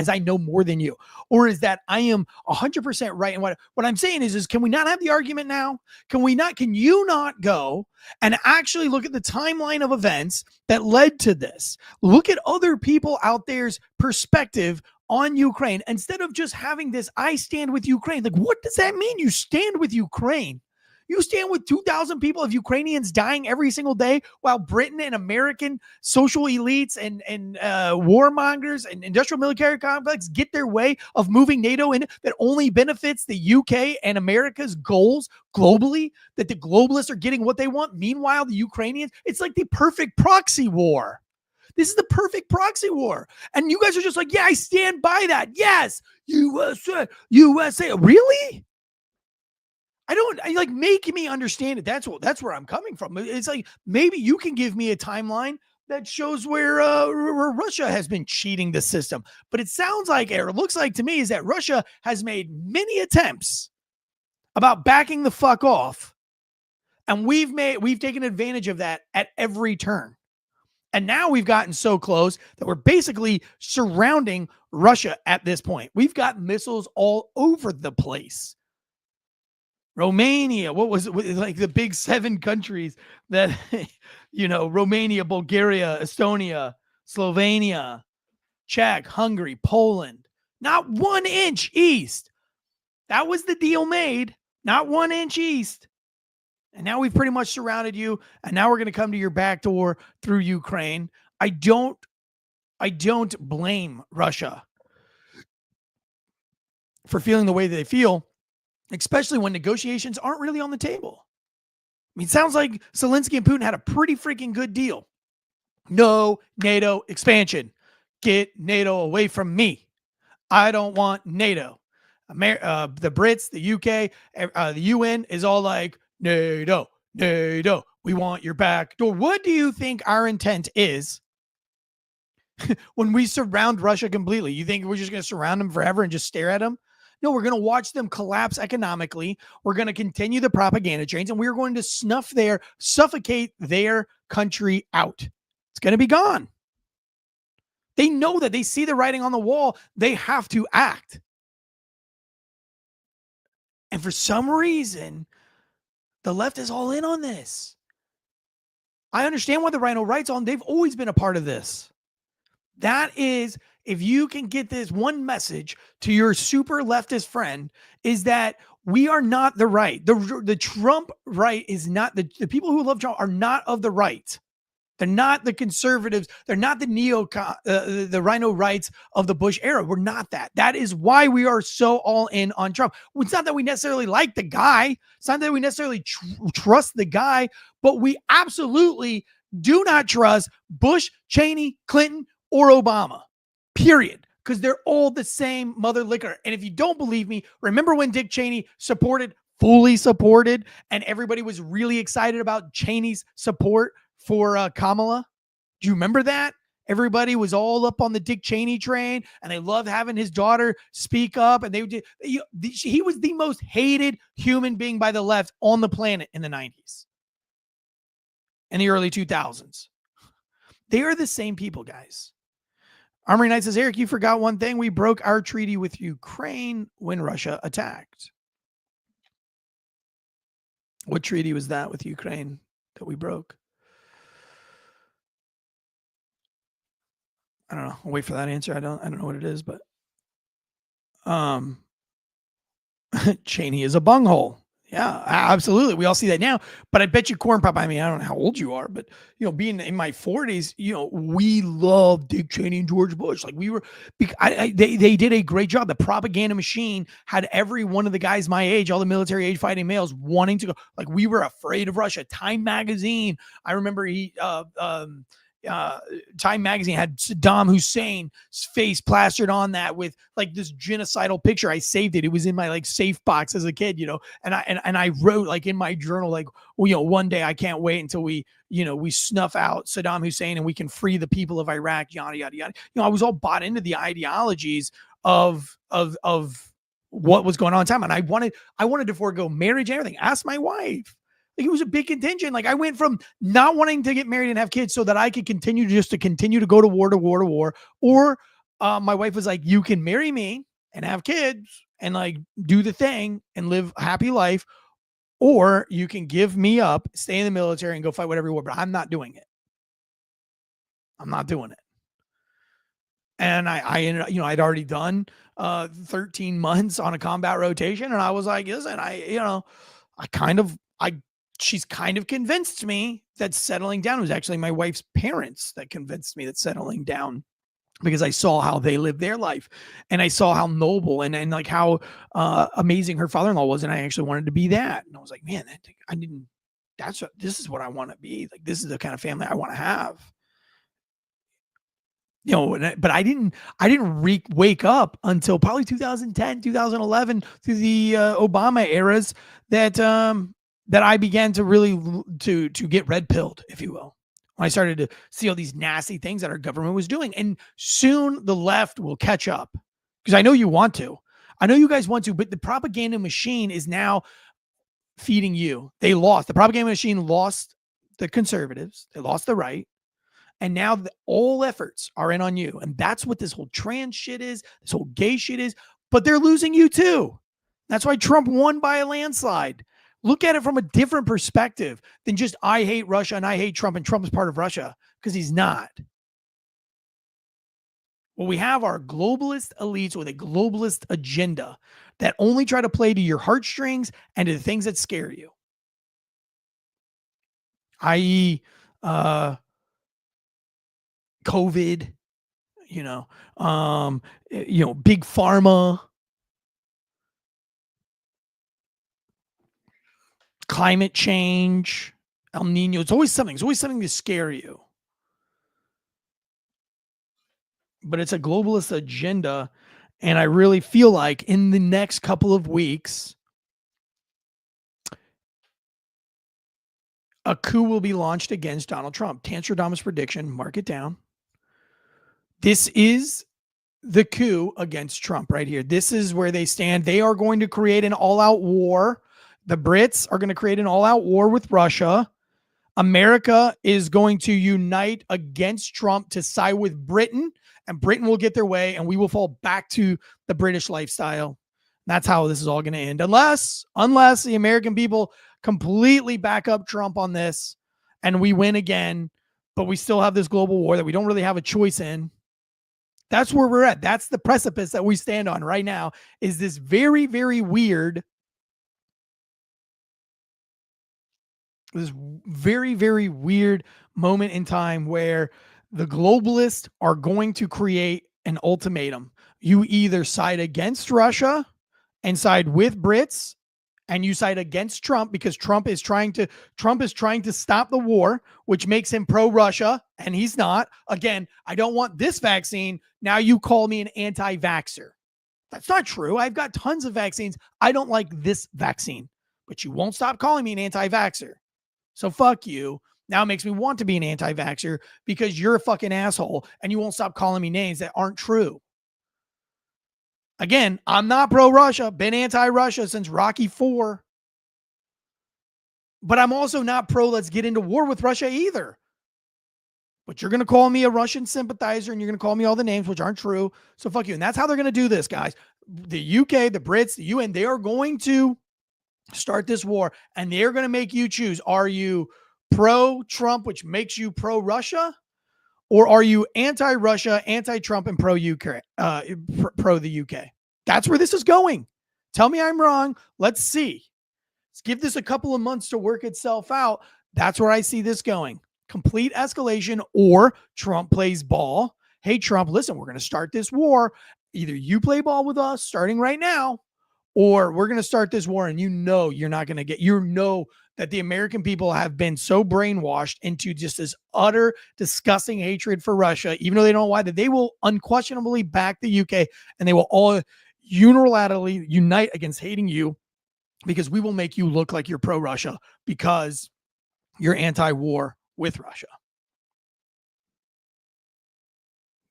Speaker 1: I know more than you, or is that I am 100% right. And what I'm saying is can we not have the argument now? Can you not go and actually look at the timeline of events that led to this? Look at other people out there's perspective on Ukraine instead of just having this, I stand with Ukraine. Like, what does that mean? You stand with Ukraine. You stand with 2,000 people of Ukrainians dying every single day while Britain and American social elites and warmongers and industrial military complex get their way of moving NATO in that only benefits the UK and America's goals globally, that the globalists are getting what they want. Meanwhile, the Ukrainians, it's like the perfect proxy war. This is the perfect proxy war. And you guys are just like, yeah, I stand by that. Yes, USA. Really? Like making me understand it. That's where I'm coming from. It's like, maybe you can give me a timeline that shows where Russia has been cheating the system. But it sounds like, or it looks like to me, is that Russia has made many attempts about backing the fuck off. And we've taken advantage of that at every turn. And now we've gotten so close that we're basically surrounding Russia at this point. We've got missiles all over the place. Romania, what was it? Like the big 7 countries that, Romania, Bulgaria, Estonia, Slovenia, Czech, Hungary, Poland, not 1 inch east. That was the deal made, not 1 inch east. And now we've pretty much surrounded you, and now we're going to come to your back door through Ukraine. I don't blame Russia for feeling the way that they feel, especially when negotiations aren't really on the table. I mean, it sounds like Zelensky and Putin had a pretty freaking good deal. No NATO expansion. Get NATO away from me. I don't want NATO. The Brits, the UK, the UN is all like, NATO, we want your back door. What do you think our intent is when we surround Russia completely? You think we're just going to surround them forever and just stare at them? No, we're going to watch them collapse economically. We're going to continue the propaganda trains, and we're going to suffocate their country out. It's going to be gone. They know that. They see the writing on the wall. They have to act. And for some reason, the left is all in on this. I understand why the Rhino Right's on. They've always been a part of this. That is, if you can get this one message to your super leftist friend, is that we are not the right. The Trump right is not, the people who love Trump are not of the right. They're not the conservatives. They're not the the Rhino Rights of the Bush era. We're not that. That is why we are so all in on Trump. It's not that we necessarily like the guy. It's not that we necessarily trust the guy, but we absolutely do not trust Bush, Cheney, Clinton, or Obama, period. Because they're all the same mother liquor. And if you don't believe me, remember when Dick Cheney fully supported, and everybody was really excited about Cheney's support for Kamala? Do you remember that? Everybody was all up on the Dick Cheney train, and they loved having his daughter speak up. And he was the most hated human being by the left on the planet in the 90s and the early 2000s. They are the same people, guys. Armory Knight says, Eric, you forgot one thing. We broke our treaty with Ukraine when Russia attacked. What treaty was that with Ukraine that we broke? I don't know. I'll wait for that answer. I don't know what it is, but Cheney is a bunghole. Yeah, absolutely. We all see that now. But I bet you Corn Pop, I mean, I don't know how old you are, but being in my 40s, we love Dick Cheney and George Bush. Like they did a great job. The propaganda machine had every one of the guys my age, all the military age fighting males, wanting to go. Like, we were afraid of Russia. Time magazine. I remember Time magazine had Saddam Hussein's face plastered on that with like this genocidal picture. I saved it. It was in my like safe box as a kid, and I wrote like in my journal, like, well, one day I can't wait until we snuff out Saddam Hussein and we can free the people of Iraq, yada, yada, yada. I was all bought into the ideologies of what was going on at the time. And I wanted to forego marriage and everything. Ask my wife. Like, it was a big contingent. Like, I went from not wanting to get married and have kids so that I could continue to go to war. Or my wife was like, you can marry me and have kids and like do the thing and live a happy life. Or you can give me up, stay in the military and go fight whatever war, but I'm not doing it. I'm not doing it. And I ended up, I'd already done 13 months on a combat rotation. And I was like, listen, she's kind of convinced me that settling down. It was actually my wife's parents that convinced me that settling down, because I saw how they lived their life and I saw how noble and like how amazing her father-in-law was. And I actually wanted to be that. And I was like, man, this is what I want to be. Like, this is the kind of family I want to have. But I didn't wake up until probably 2010, 2011 through the Obama eras that I began to really to get red pilled, if you will. When I started to see all these nasty things that our government was doing. And soon the left will catch up, because I know you want to. I know you guys want to, but the propaganda machine is now feeding you. They lost. The propaganda machine lost the conservatives. They lost the right. And now all efforts are in on you. And that's what this whole trans shit is. This whole gay shit is. But they're losing you too. That's why Trump won by a landslide. Look at it from a different perspective than just I hate Russia and I hate Trump and Trump is part of Russia, because he's not. Well, we have our globalist elites with a globalist agenda that only try to play to your heartstrings and to the things that scare you. I.e., COVID, big pharma, climate change, El Nino. It's always something. It's always something to scare you. But it's a globalist agenda. And I really feel like in the next couple of weeks, a coup will be launched against Donald Trump. Tanstradamus prediction, mark it down. This is the coup against Trump right here. This is where they stand. They are going to create an all-out war. The Brits are going to create an all-out war with Russia. America is going to unite against Trump to side with Britain, and Britain will get their way, and we will fall back to the British lifestyle. That's how this is all going to end. Unless the American people completely back up Trump on this and we win again, but we still have this global war that we don't really have a choice in. That's where we're at. That's the precipice that we stand on right now, is this very, very weird, moment in time where the globalists are going to create an ultimatum. You either side against Russia and side with Brits, and you side against Trump because Trump is trying to stop the war, which makes him pro-Russia, and he's not. Again, I don't want this vaccine. Now you call me an anti-vaxxer. That's not true. I've got tons of vaccines. I don't like this vaccine, but you won't stop calling me an anti-vaxxer. So fuck you. Now it makes me want to be an anti-vaxxer because you're a fucking asshole and you won't stop calling me names that aren't true. Again, I'm not pro-Russia, been anti-Russia since Rocky IV. But I'm also not pro let's get into war with Russia either. But you're going to call me a Russian sympathizer and you're going to call me all the names which aren't true. So fuck you. And that's how they're going to do this, guys. The UK, the Brits, the UN, they are going to start this war and they're going to make you choose. Are you pro-Trump, which makes you pro-Russia? Or are you anti-Russia, anti-Trump, and pro-UK, pro the UK? That's where this is going. Tell me I'm wrong. Let's see. Let's give this a couple of months to work itself out. That's where I see this going. Complete escalation, or Trump plays ball. Hey, Trump, listen, we're going to start this war. Either you play ball with us starting right now, or we're going to start this war and you're not going to get, that the American people have been so brainwashed into just this utter disgusting hatred for Russia, even though they don't know why, that they will unquestionably back the UK and they will all unilaterally unite against hating you, because we will make you look like you're pro-Russia because you're anti-war with Russia.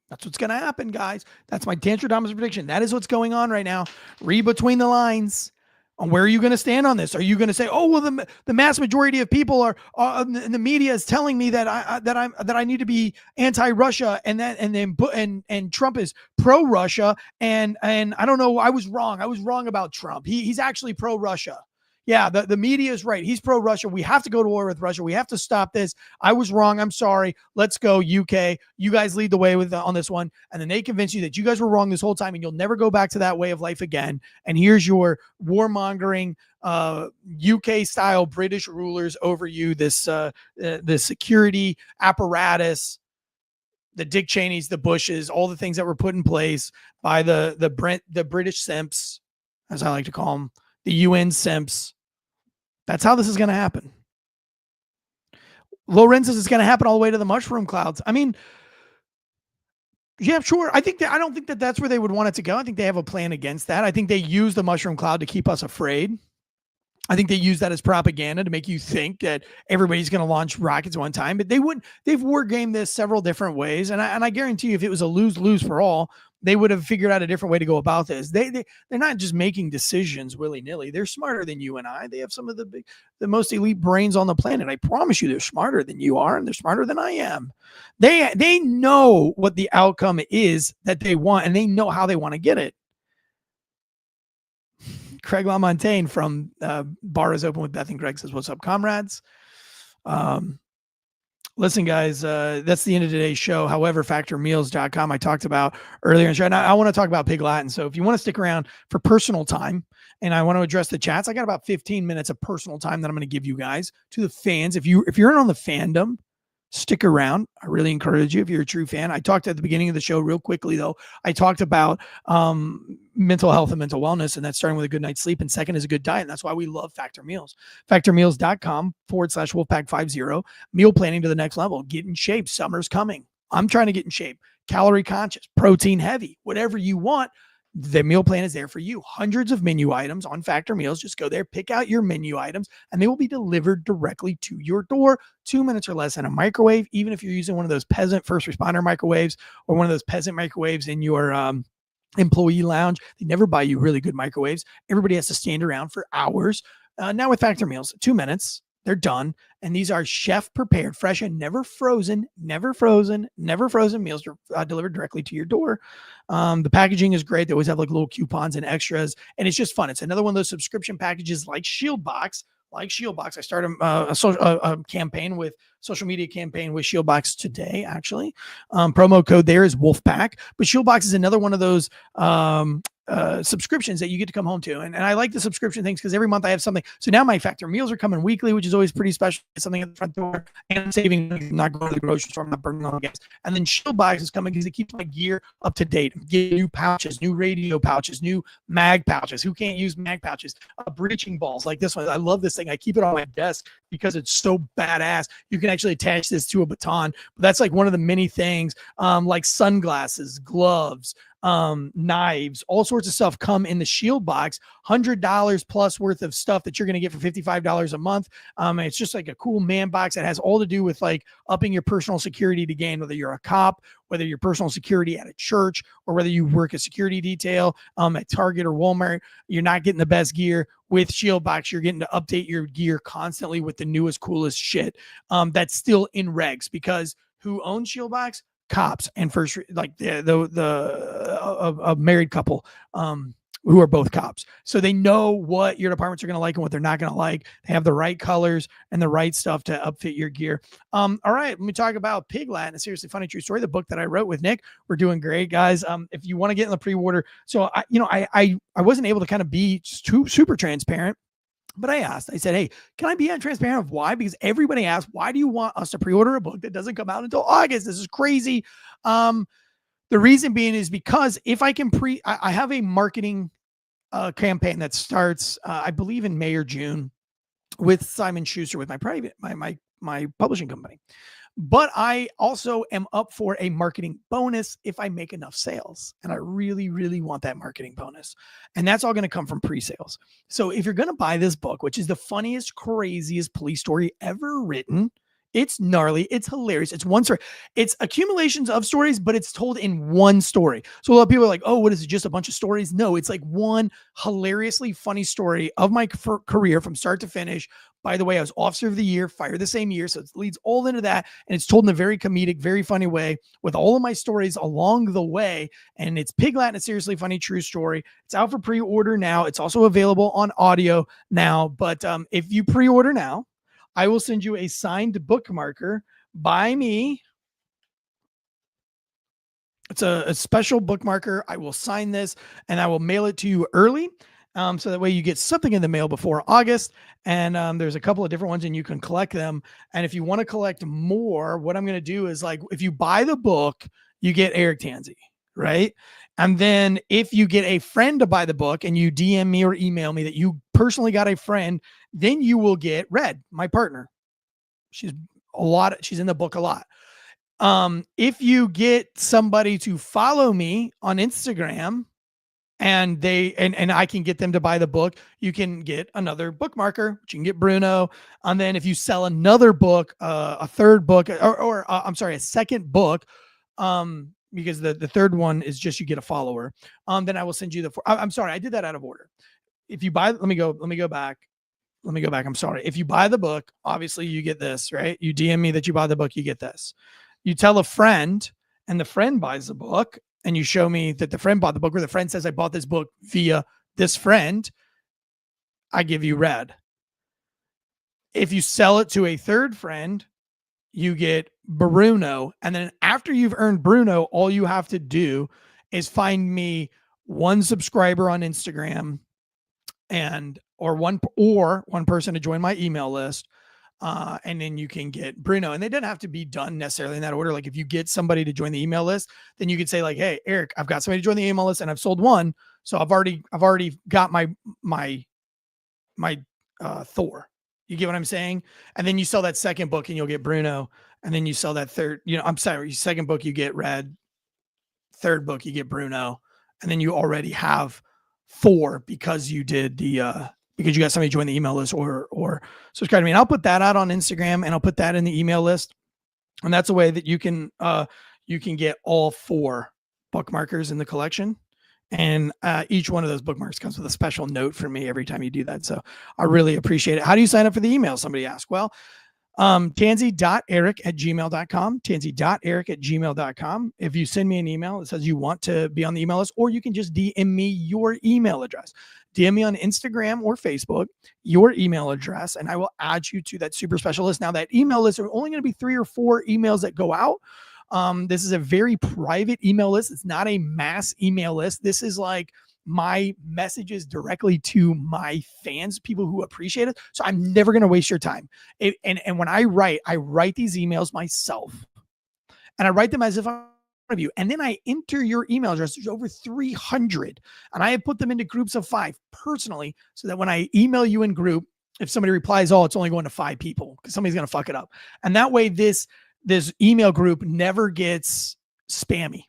Speaker 1: That's what's going to happen, guys. That's my Tantradamus prediction. That is what's going on right now. Read between the lines. On where are you going to stand on this? Are you going to say, "Oh, well, the mass majority of people are the media is telling me that I need to be anti-Russia, and Trump is pro-Russia, and I don't know, I was wrong about Trump. He's actually pro-Russia." Yeah, the media is right. He's pro-Russia. We have to go to war with Russia. We have to stop this. I was wrong. I'm sorry. Let's go, UK. You guys lead the way on this one. And then they convince you that you guys were wrong this whole time and you'll never go back to that way of life again. And here's your warmongering UK-style British rulers over you, the security apparatus, the Dick Cheneys, the Bushes, all the things that were put in place by the British simps, as I like to call them, the UN simps. That's how this is going to happen. Lorenz says it's going to happen all the way to the mushroom clouds. I mean, yeah, sure. I don't think that that's where they would want it to go. I think they have a plan against that. I think they use the mushroom cloud to keep us afraid. I think they use that as propaganda to make you think that everybody's going to launch rockets one time, but they've war gamed this several different ways. And I guarantee you, if it was a lose-lose for all, they would have figured out a different way to go about this. They're not just making decisions willy-nilly. They're smarter than you and I. They have some of the most elite brains on the planet. I promise you, they're smarter than you are, and they're smarter than I am. They know what the outcome is that they want, and they know how they want to get it. Craig LaMontagne from Bar is Open with Beth and Greg says, "What's up, comrades?" Listen, guys, that's the end of today's show. However, factormeals.com I talked about earlier in the show. And I want to talk about Pig Latin. So if you want to stick around for personal time and I want to address the chats, I got about 15 minutes of personal time that I'm going to give you guys to the fans. If you're in on the fandom, stick around. I really encourage you if you're a true fan. I talked at the beginning of the show real quickly, though. I talked about mental health and mental wellness, and that's starting with a good night's sleep. And second is a good diet. And that's why we love Factor Meals. Factormeals.com/Wolfpack50. Meal planning to the next level. Get in shape. Summer's coming. I'm trying to get in shape. Calorie conscious, protein heavy, whatever you want. The meal plan is there for you. Hundreds of menu items on Factor Meals. Just go there, pick out your menu items, and they will be delivered directly to your door, 2 minutes or less in a microwave. Even if you're using one of those peasant first responder microwaves or one of those peasant microwaves in your employee lounge, they never buy you really good microwaves. Everybody has to stand around for hours. Now with Factor Meals, 2 minutes, they're done. And these are chef prepared, fresh and never frozen meals delivered directly to your door. The packaging is great. They always have like little coupons and extras, and it's just fun. It's another one of those subscription packages like Shieldbox. I started a campaign with social media campaign with Shieldbox today, actually. Promo code there is Wolfpack, but Shieldbox is another one of those subscriptions that you get to come home to. And I like the subscription things because every month I have something. So now my Factor Meals are coming weekly, which is always pretty special. Something at the front door, and I'm saving, not going to the grocery store, I'm not burning all the gas. And then Shieldbox is coming because it keeps my gear up to date. Get new pouches, new radio pouches, new mag pouches. Who can't use mag pouches? Breaching balls like this one. I love this thing. I keep it on my desk because it's so badass. You can actually attach this to a baton. But that's like one of the many things, like sunglasses, gloves, knives, all sorts of stuff come in the Shield box. $100 plus worth of stuff that you're going to get for $55 a month. It's just like a cool man box that has all to do with like upping your personal security to gain, whether you're a cop, whether you're personal security at a church, or whether you work a security detail at Target or Walmart. You're not getting the best gear. With Shieldbox, you're getting to update your gear constantly with the newest, coolest shit that's still in regs, because who owns Shieldbox? Cops and first, like a married couple who are both cops. So they know what your departments are going to like and what they're not going to like. They have the right colors and the right stuff to upfit your gear. All right, let me talk about Pig Latin, a seriously funny true story, the book that I wrote with Nick. We're doing great, guys. If you want to get in the pre-order, so I wasn't able to kind of be too super transparent. But I said, hey, can I be transparent of why? Because everybody asked, why do you want us to pre-order a book that doesn't come out until August? This is crazy. The reason being is because if I can I have a marketing a campaign that starts, I believe, in May or June with Simon Schuster, with my publishing company. But I also am up for a marketing bonus if I make enough sales. And I really, really want that marketing bonus. And that's all going to come from pre-sales. So if you're going to buy this book, which is the funniest, craziest police story ever written, it's gnarly. It's hilarious. It's one story. It's accumulations of stories, but it's told in one story. So a lot of people are like, oh, what is it? Just a bunch of stories? No, it's like one hilariously funny story of my career from start to finish. By the way, I was Officer of the Year, fired the same year. So it leads all into that. And it's told in a very comedic, very funny way with all of my stories along the way. And it's Piglet and a seriously funny true story. It's out for pre-order now. It's also available on audio now. But if you pre-order now, I will send you a signed bookmarker by me. It's a special bookmarker. I will sign this and I will mail it to you early. So that way you get something in the mail before August. And there's a couple of different ones and you can collect them. And if you want to collect more, what I'm going to do is, like, if you buy the book, you get Eric Tansey, right? And then if you get a friend to buy the book and you DM me or email me that you personally got a friend, then you will get Red, my partner. She's in the book a lot. If you get somebody to follow me on Instagram and I can get them to buy the book, you can get another bookmarker, which you can get Bruno. And then if you sell another book, a third book, or a second book, because the third one is just you get a follower. Then I will send you I'm sorry, I did that out of order. If you buy, let me go back. I'm sorry. If you buy the book, obviously you get this, right? You DM me that you buy the book, you get this. You tell a friend and the friend buys the book, and you show me that the friend bought the book, or the friend says, I bought this book via this friend, I give you Red. If you sell it to a third friend, you get Bruno. And then after you've earned Bruno, all you have to do is find me one subscriber on Instagram or one person to join my email list. And then you can get Bruno, and they don't have to be done necessarily in that order. Like if you get somebody to join the email list, then you could say like, hey, Eric, I've got somebody to join the email list and I've sold one. So I've already got my Thor. You get what I'm saying? And then you sell that second book and you'll get Bruno. And then you sell that second book, you get Red. Third book, you get Bruno. And then you already have 4 because you did because you got somebody join the email list or subscribe to me. And I'll put that out on Instagram, and I'll put that in the email list. And that's a way that you can get all 4 bookmarkers in the collection. And each one of those bookmarks comes with a special note from me every time you do that. So I really appreciate it. How do you sign up for the email? Somebody asked. Well, tansey.eric@gmail.com, tansey.eric@gmail.com. If you send me an email that says you want to be on the email list, or you can just DM me your email address. DM me on Instagram or Facebook, your email address, and I will add you to that super special list. Now, that email list are only going to be 3 or 4 emails that go out. This is a very private email list. It's not a mass email list. This is like my messages directly to my fans, people who appreciate it. So I'm never going to waste your time. And when I write these emails myself, and I write them as if I'm of you. And then I enter your email address. There's over 300. And I have put them into groups of 5 personally, so that when I email you in group, if somebody replies all, it's only going to 5 people because somebody's going to fuck it up. And that way this email group never gets spammy.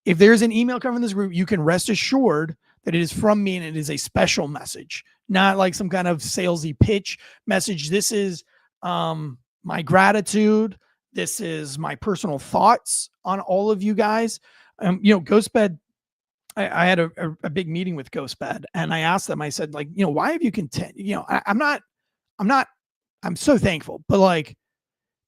Speaker 1: If there's an email coming from this group, you can rest assured that it is from me, and it is a special message, not like some kind of salesy pitch message. This is my gratitude. This is my personal thoughts on all of you guys. Ghostbed, I had a big meeting with Ghostbed, and I asked them, I said, like, why have you continued? I'm so thankful, but like,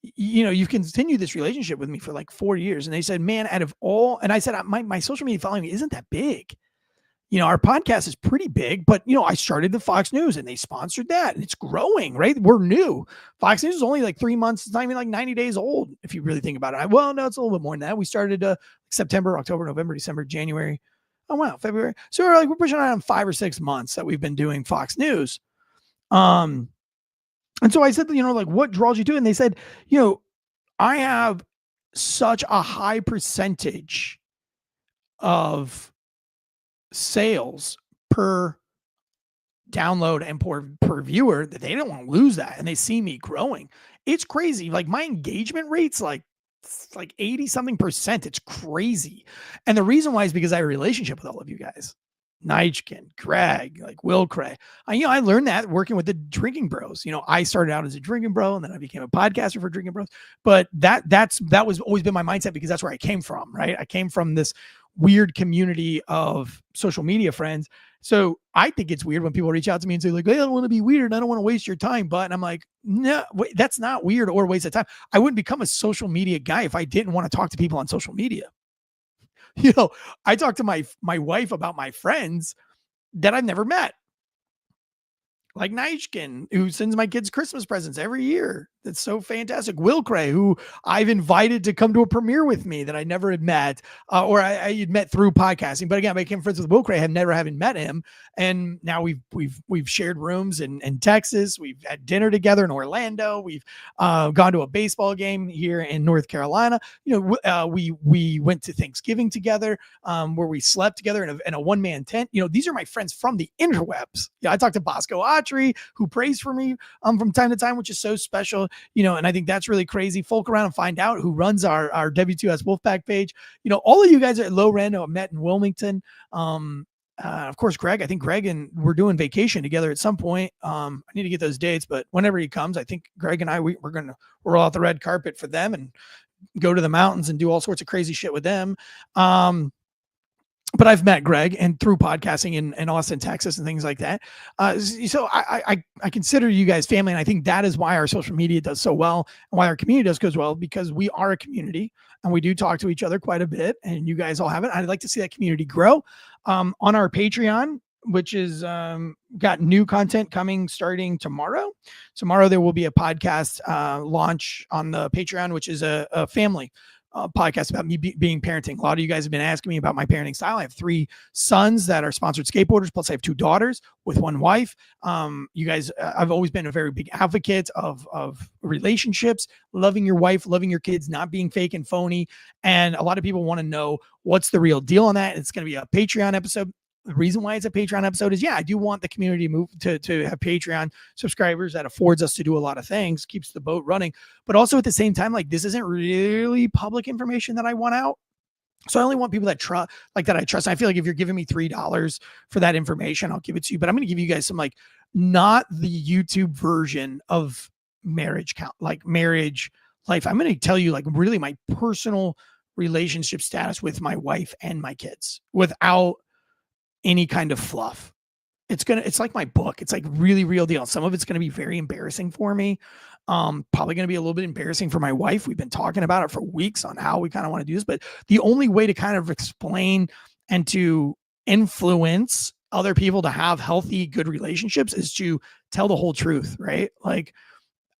Speaker 1: you've continued this relationship with me for like 4 years. And they said, man, out of all, and I said, my social media following isn't that big. Our podcast is pretty big, but I started the Fox News and they sponsored that, and it's growing, right? We're new. Fox News is only like 3 months. It's not even like 90 days old, if you really think about it. Well, no, it's a little bit more than that. We started September, October, November, December, January. Oh, wow. February. So we're pushing around 5 or 6 months that we've been doing Fox News. And so I said, what draws you to it? And they said, I have such a high percentage of sales per download and per viewer, that they don't want to lose that, and they see me growing. It's crazy. Like my engagement rate's like 80 something percent. It's crazy. And the reason why is because I have a relationship with all of you guys. Nightkin, Greg, like Will Cray. I learned that working with the Drinking Bros. I started out as a drinking bro, and then I became a podcaster for Drinking Bros. But that was always been my mindset, because that's where I came from, right? I came from this weird community of social media friends. So I think it's weird when people reach out to me and say like, hey, I don't want to be weird. I don't want to waste your time. But I'm like, no, wait, that's not weird or waste of time. I wouldn't become a social media guy if I didn't want to talk to people on social media. I talk to my wife about my friends that I've never met. Like Nightkin, who sends my kids Christmas presents every year. That's so fantastic. Will Cray, who I've invited to come to a premiere with me that I never had met, or I had met through podcasting. But again, I became friends with Will Cray, have never having met him, and now we've shared rooms in Texas. We've had dinner together in Orlando. We've gone to a baseball game here in North Carolina. We went to Thanksgiving together, where we slept together in a one-man tent. These are my friends from the interwebs. I talked to Bosco Autry, who prays for me from time to time, which is so special. And I think that's really crazy. Folk around and find out who runs our W2S Wolfpack page. All of you guys at Low Reno, I've met in Wilmington. Of course, Greg, I think Greg and we're doing vacation together at some point. I need to get those dates, but whenever he comes, I think Greg and I, we're going to roll out the red carpet for them and go to the mountains and do all sorts of crazy shit with them. But I've met Greg and through podcasting in Austin, Texas and things like that. So I consider you guys family. And I think that is why our social media does so well and why our community does goes well, because we are a community and we do talk to each other quite a bit, and you guys all have it. I'd like to see that community grow. On our Patreon, which is got new content coming starting tomorrow. Tomorrow there will be a podcast launch on the Patreon, which is a family podcast about me being parenting. A lot of you guys have been asking me about my parenting style. I have 3 sons that are sponsored skateboarders, plus I have 2 daughters with 1 wife. You guys, I've always been a very big advocate of relationships, loving your wife, loving your kids, not being fake and phony. And a lot of people want to know what's the real deal on that. It's going to be a Patreon episode. The reason why it's a Patreon episode is, I do want the community to move to have Patreon subscribers. That affords us to do a lot of things, keeps the boat running. But also at the same time, like, this isn't really public information that I want out. So I only want people that trust, that I trust. I feel like if you're giving me $3 for that information, I'll give it to you. But I'm going to give you guys some, not the YouTube version of marriage life. I'm going to tell you really my personal relationship status with my wife and my kids without any kind of fluff. It's like my book. It's like really real deal. Some of it's going to be very embarrassing for me. Probably going to be a little bit embarrassing for my wife. We've been talking about it for weeks on how we kind of want to do this, but the only way to kind of explain and to influence other people to have healthy, good relationships is to tell the whole truth, right? Like,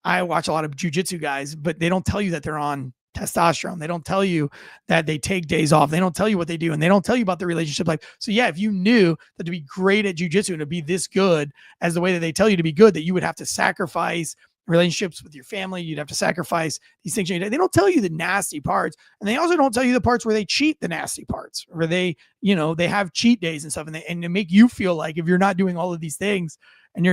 Speaker 1: I watch a lot of jujitsu guys, but they don't tell you that they're on testosterone. They don't tell you that they take days off. They don't tell you what they do, and they don't tell you about the relationship life. So if you knew that to be great at jujitsu and to be this good as the way that they tell you to be good, that you would have to sacrifice relationships with your family, you'd have to sacrifice these things. They don't tell you the nasty parts, and they also don't tell you the parts where they cheat, the nasty parts, where they have cheat days and stuff, and they make you feel like if you're not doing all of these things and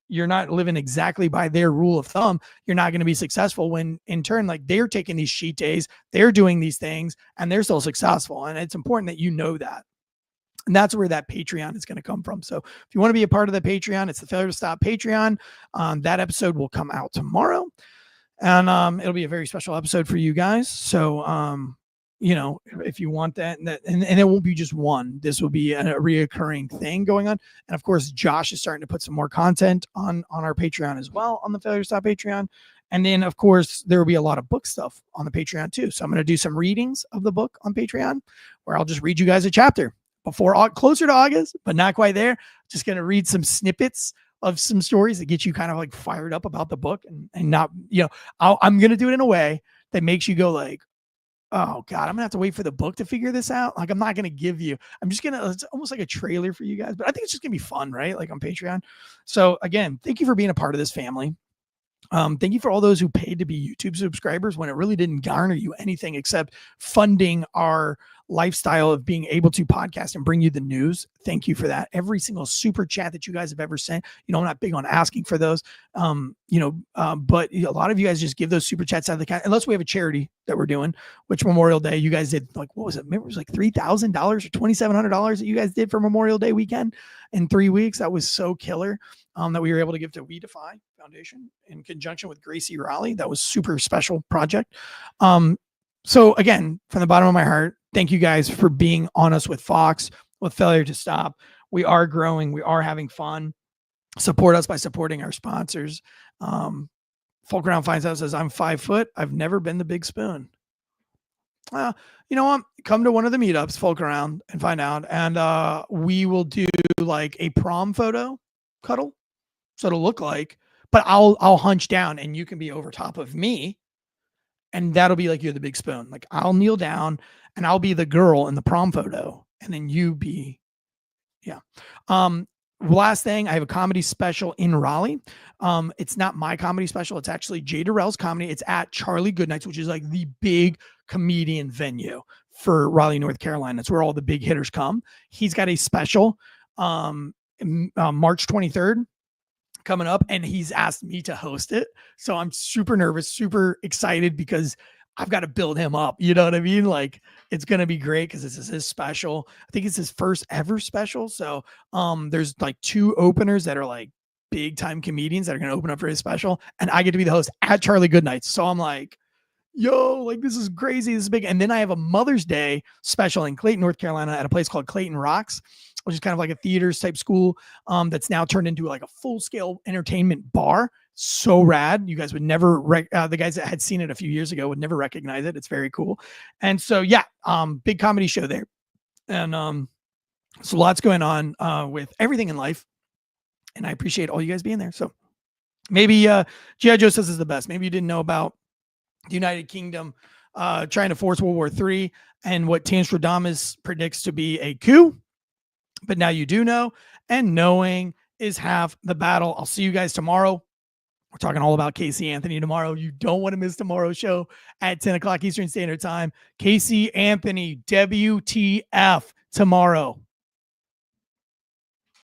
Speaker 1: you're not living exactly by their rule of thumb, you're not going to be successful, when in turn, they're taking these cheat days, they're doing these things, and they're still successful. And it's important that you know that. And that's where that Patreon is going to come from. So if you want to be a part of the Patreon, it's the Failure to Stop Patreon. That episode will come out tomorrow, and it'll be a very special episode for you guys. So, if you want that, and it won't be just one, this will be a reoccurring thing going on. And of course, Josh is starting to put some more content on our Patreon as well, on the Failure to Stop Patreon. And then of course, there will be a lot of book stuff on the Patreon too. So I'm going to do some readings of the book on Patreon, where I'll just read you guys a chapter closer to August, but not quite there. Just going to read some snippets of some stories that get you kind of fired up about the book, and not, I'm going to do it in a way that makes you go oh God, I'm gonna have to wait for the book to figure this out. I'm not gonna give you, it's almost like a trailer for you guys, but I think it's just gonna be fun, right? On Patreon. So again, thank you for being a part of this family. Thank you for all those who paid to be YouTube subscribers when it really didn't garner you anything except funding our lifestyle of being able to podcast and bring you the news. Thank you for that. Every single super chat that you guys have ever sent, I'm not big on asking for those, but a lot of you guys just give those super chats out of the account, unless we have a charity that we're doing, which Memorial Day, you guys did what was it? Remember, it was like $3,000 or $2,700 that you guys did for Memorial Day weekend in 3 weeks. That was so killer. That we were able to give to We Defy Foundation in conjunction with Gracie Raleigh. That was super special project. So again, from the bottom of my heart, thank you guys for being on us with Fox, with Failure to Stop. We are growing. We are having fun. Support us by supporting our sponsors. Folk Around finds out, says, I'm 5 foot. I've never been the big spoon. You know what? Come to one of the meetups, Folk Around, and find out. And we will do like a prom photo cuddle. So it'll look like, but I'll hunch down and you can be over top of me. And that'll be like you're the big spoon. Like I'll kneel down and I'll be the girl in the prom photo. And then you be, yeah. Last thing, I have a comedy special in Raleigh. It's not my comedy special. It's actually Jay Durrell's comedy. It's at Charlie Goodnight's, which is like the big comedian venue for Raleigh, North Carolina. It's where all the big hitters come. He's got a special March 23rd. Coming up, and he's asked me to host it. So I'm super nervous, super excited because I've got to build him up. You know what I mean? Like it's going to be great because this is his special. I think it's his first ever special. So there's like 2 openers that are like big time comedians that are going to open up for his special. And I get to be the host at Charlie Goodnight's. So I'm like, yo, like this is crazy. This is big. And then I have a Mother's Day special in Clayton, North Carolina at a place called Clayton Rocks, which is kind of like a theaters type school that's now turned into like a full scale entertainment bar. So rad. You guys would never, the guys that had seen it a few years ago would never recognize it. It's very cool. And so, yeah, big comedy show there. And so lots going on with everything in life. And I appreciate all you guys being there. So maybe G.I. Joe says is the best. Maybe you didn't know about the United Kingdom trying to force World War III and what Tanstradamus predicts to be a coup. But now you do know, and knowing is half the battle. I'll see you guys tomorrow. We're talking all about Casey Anthony tomorrow. You don't want to miss tomorrow's show at 10 o'clock Eastern Standard Time. Casey Anthony, WTF tomorrow.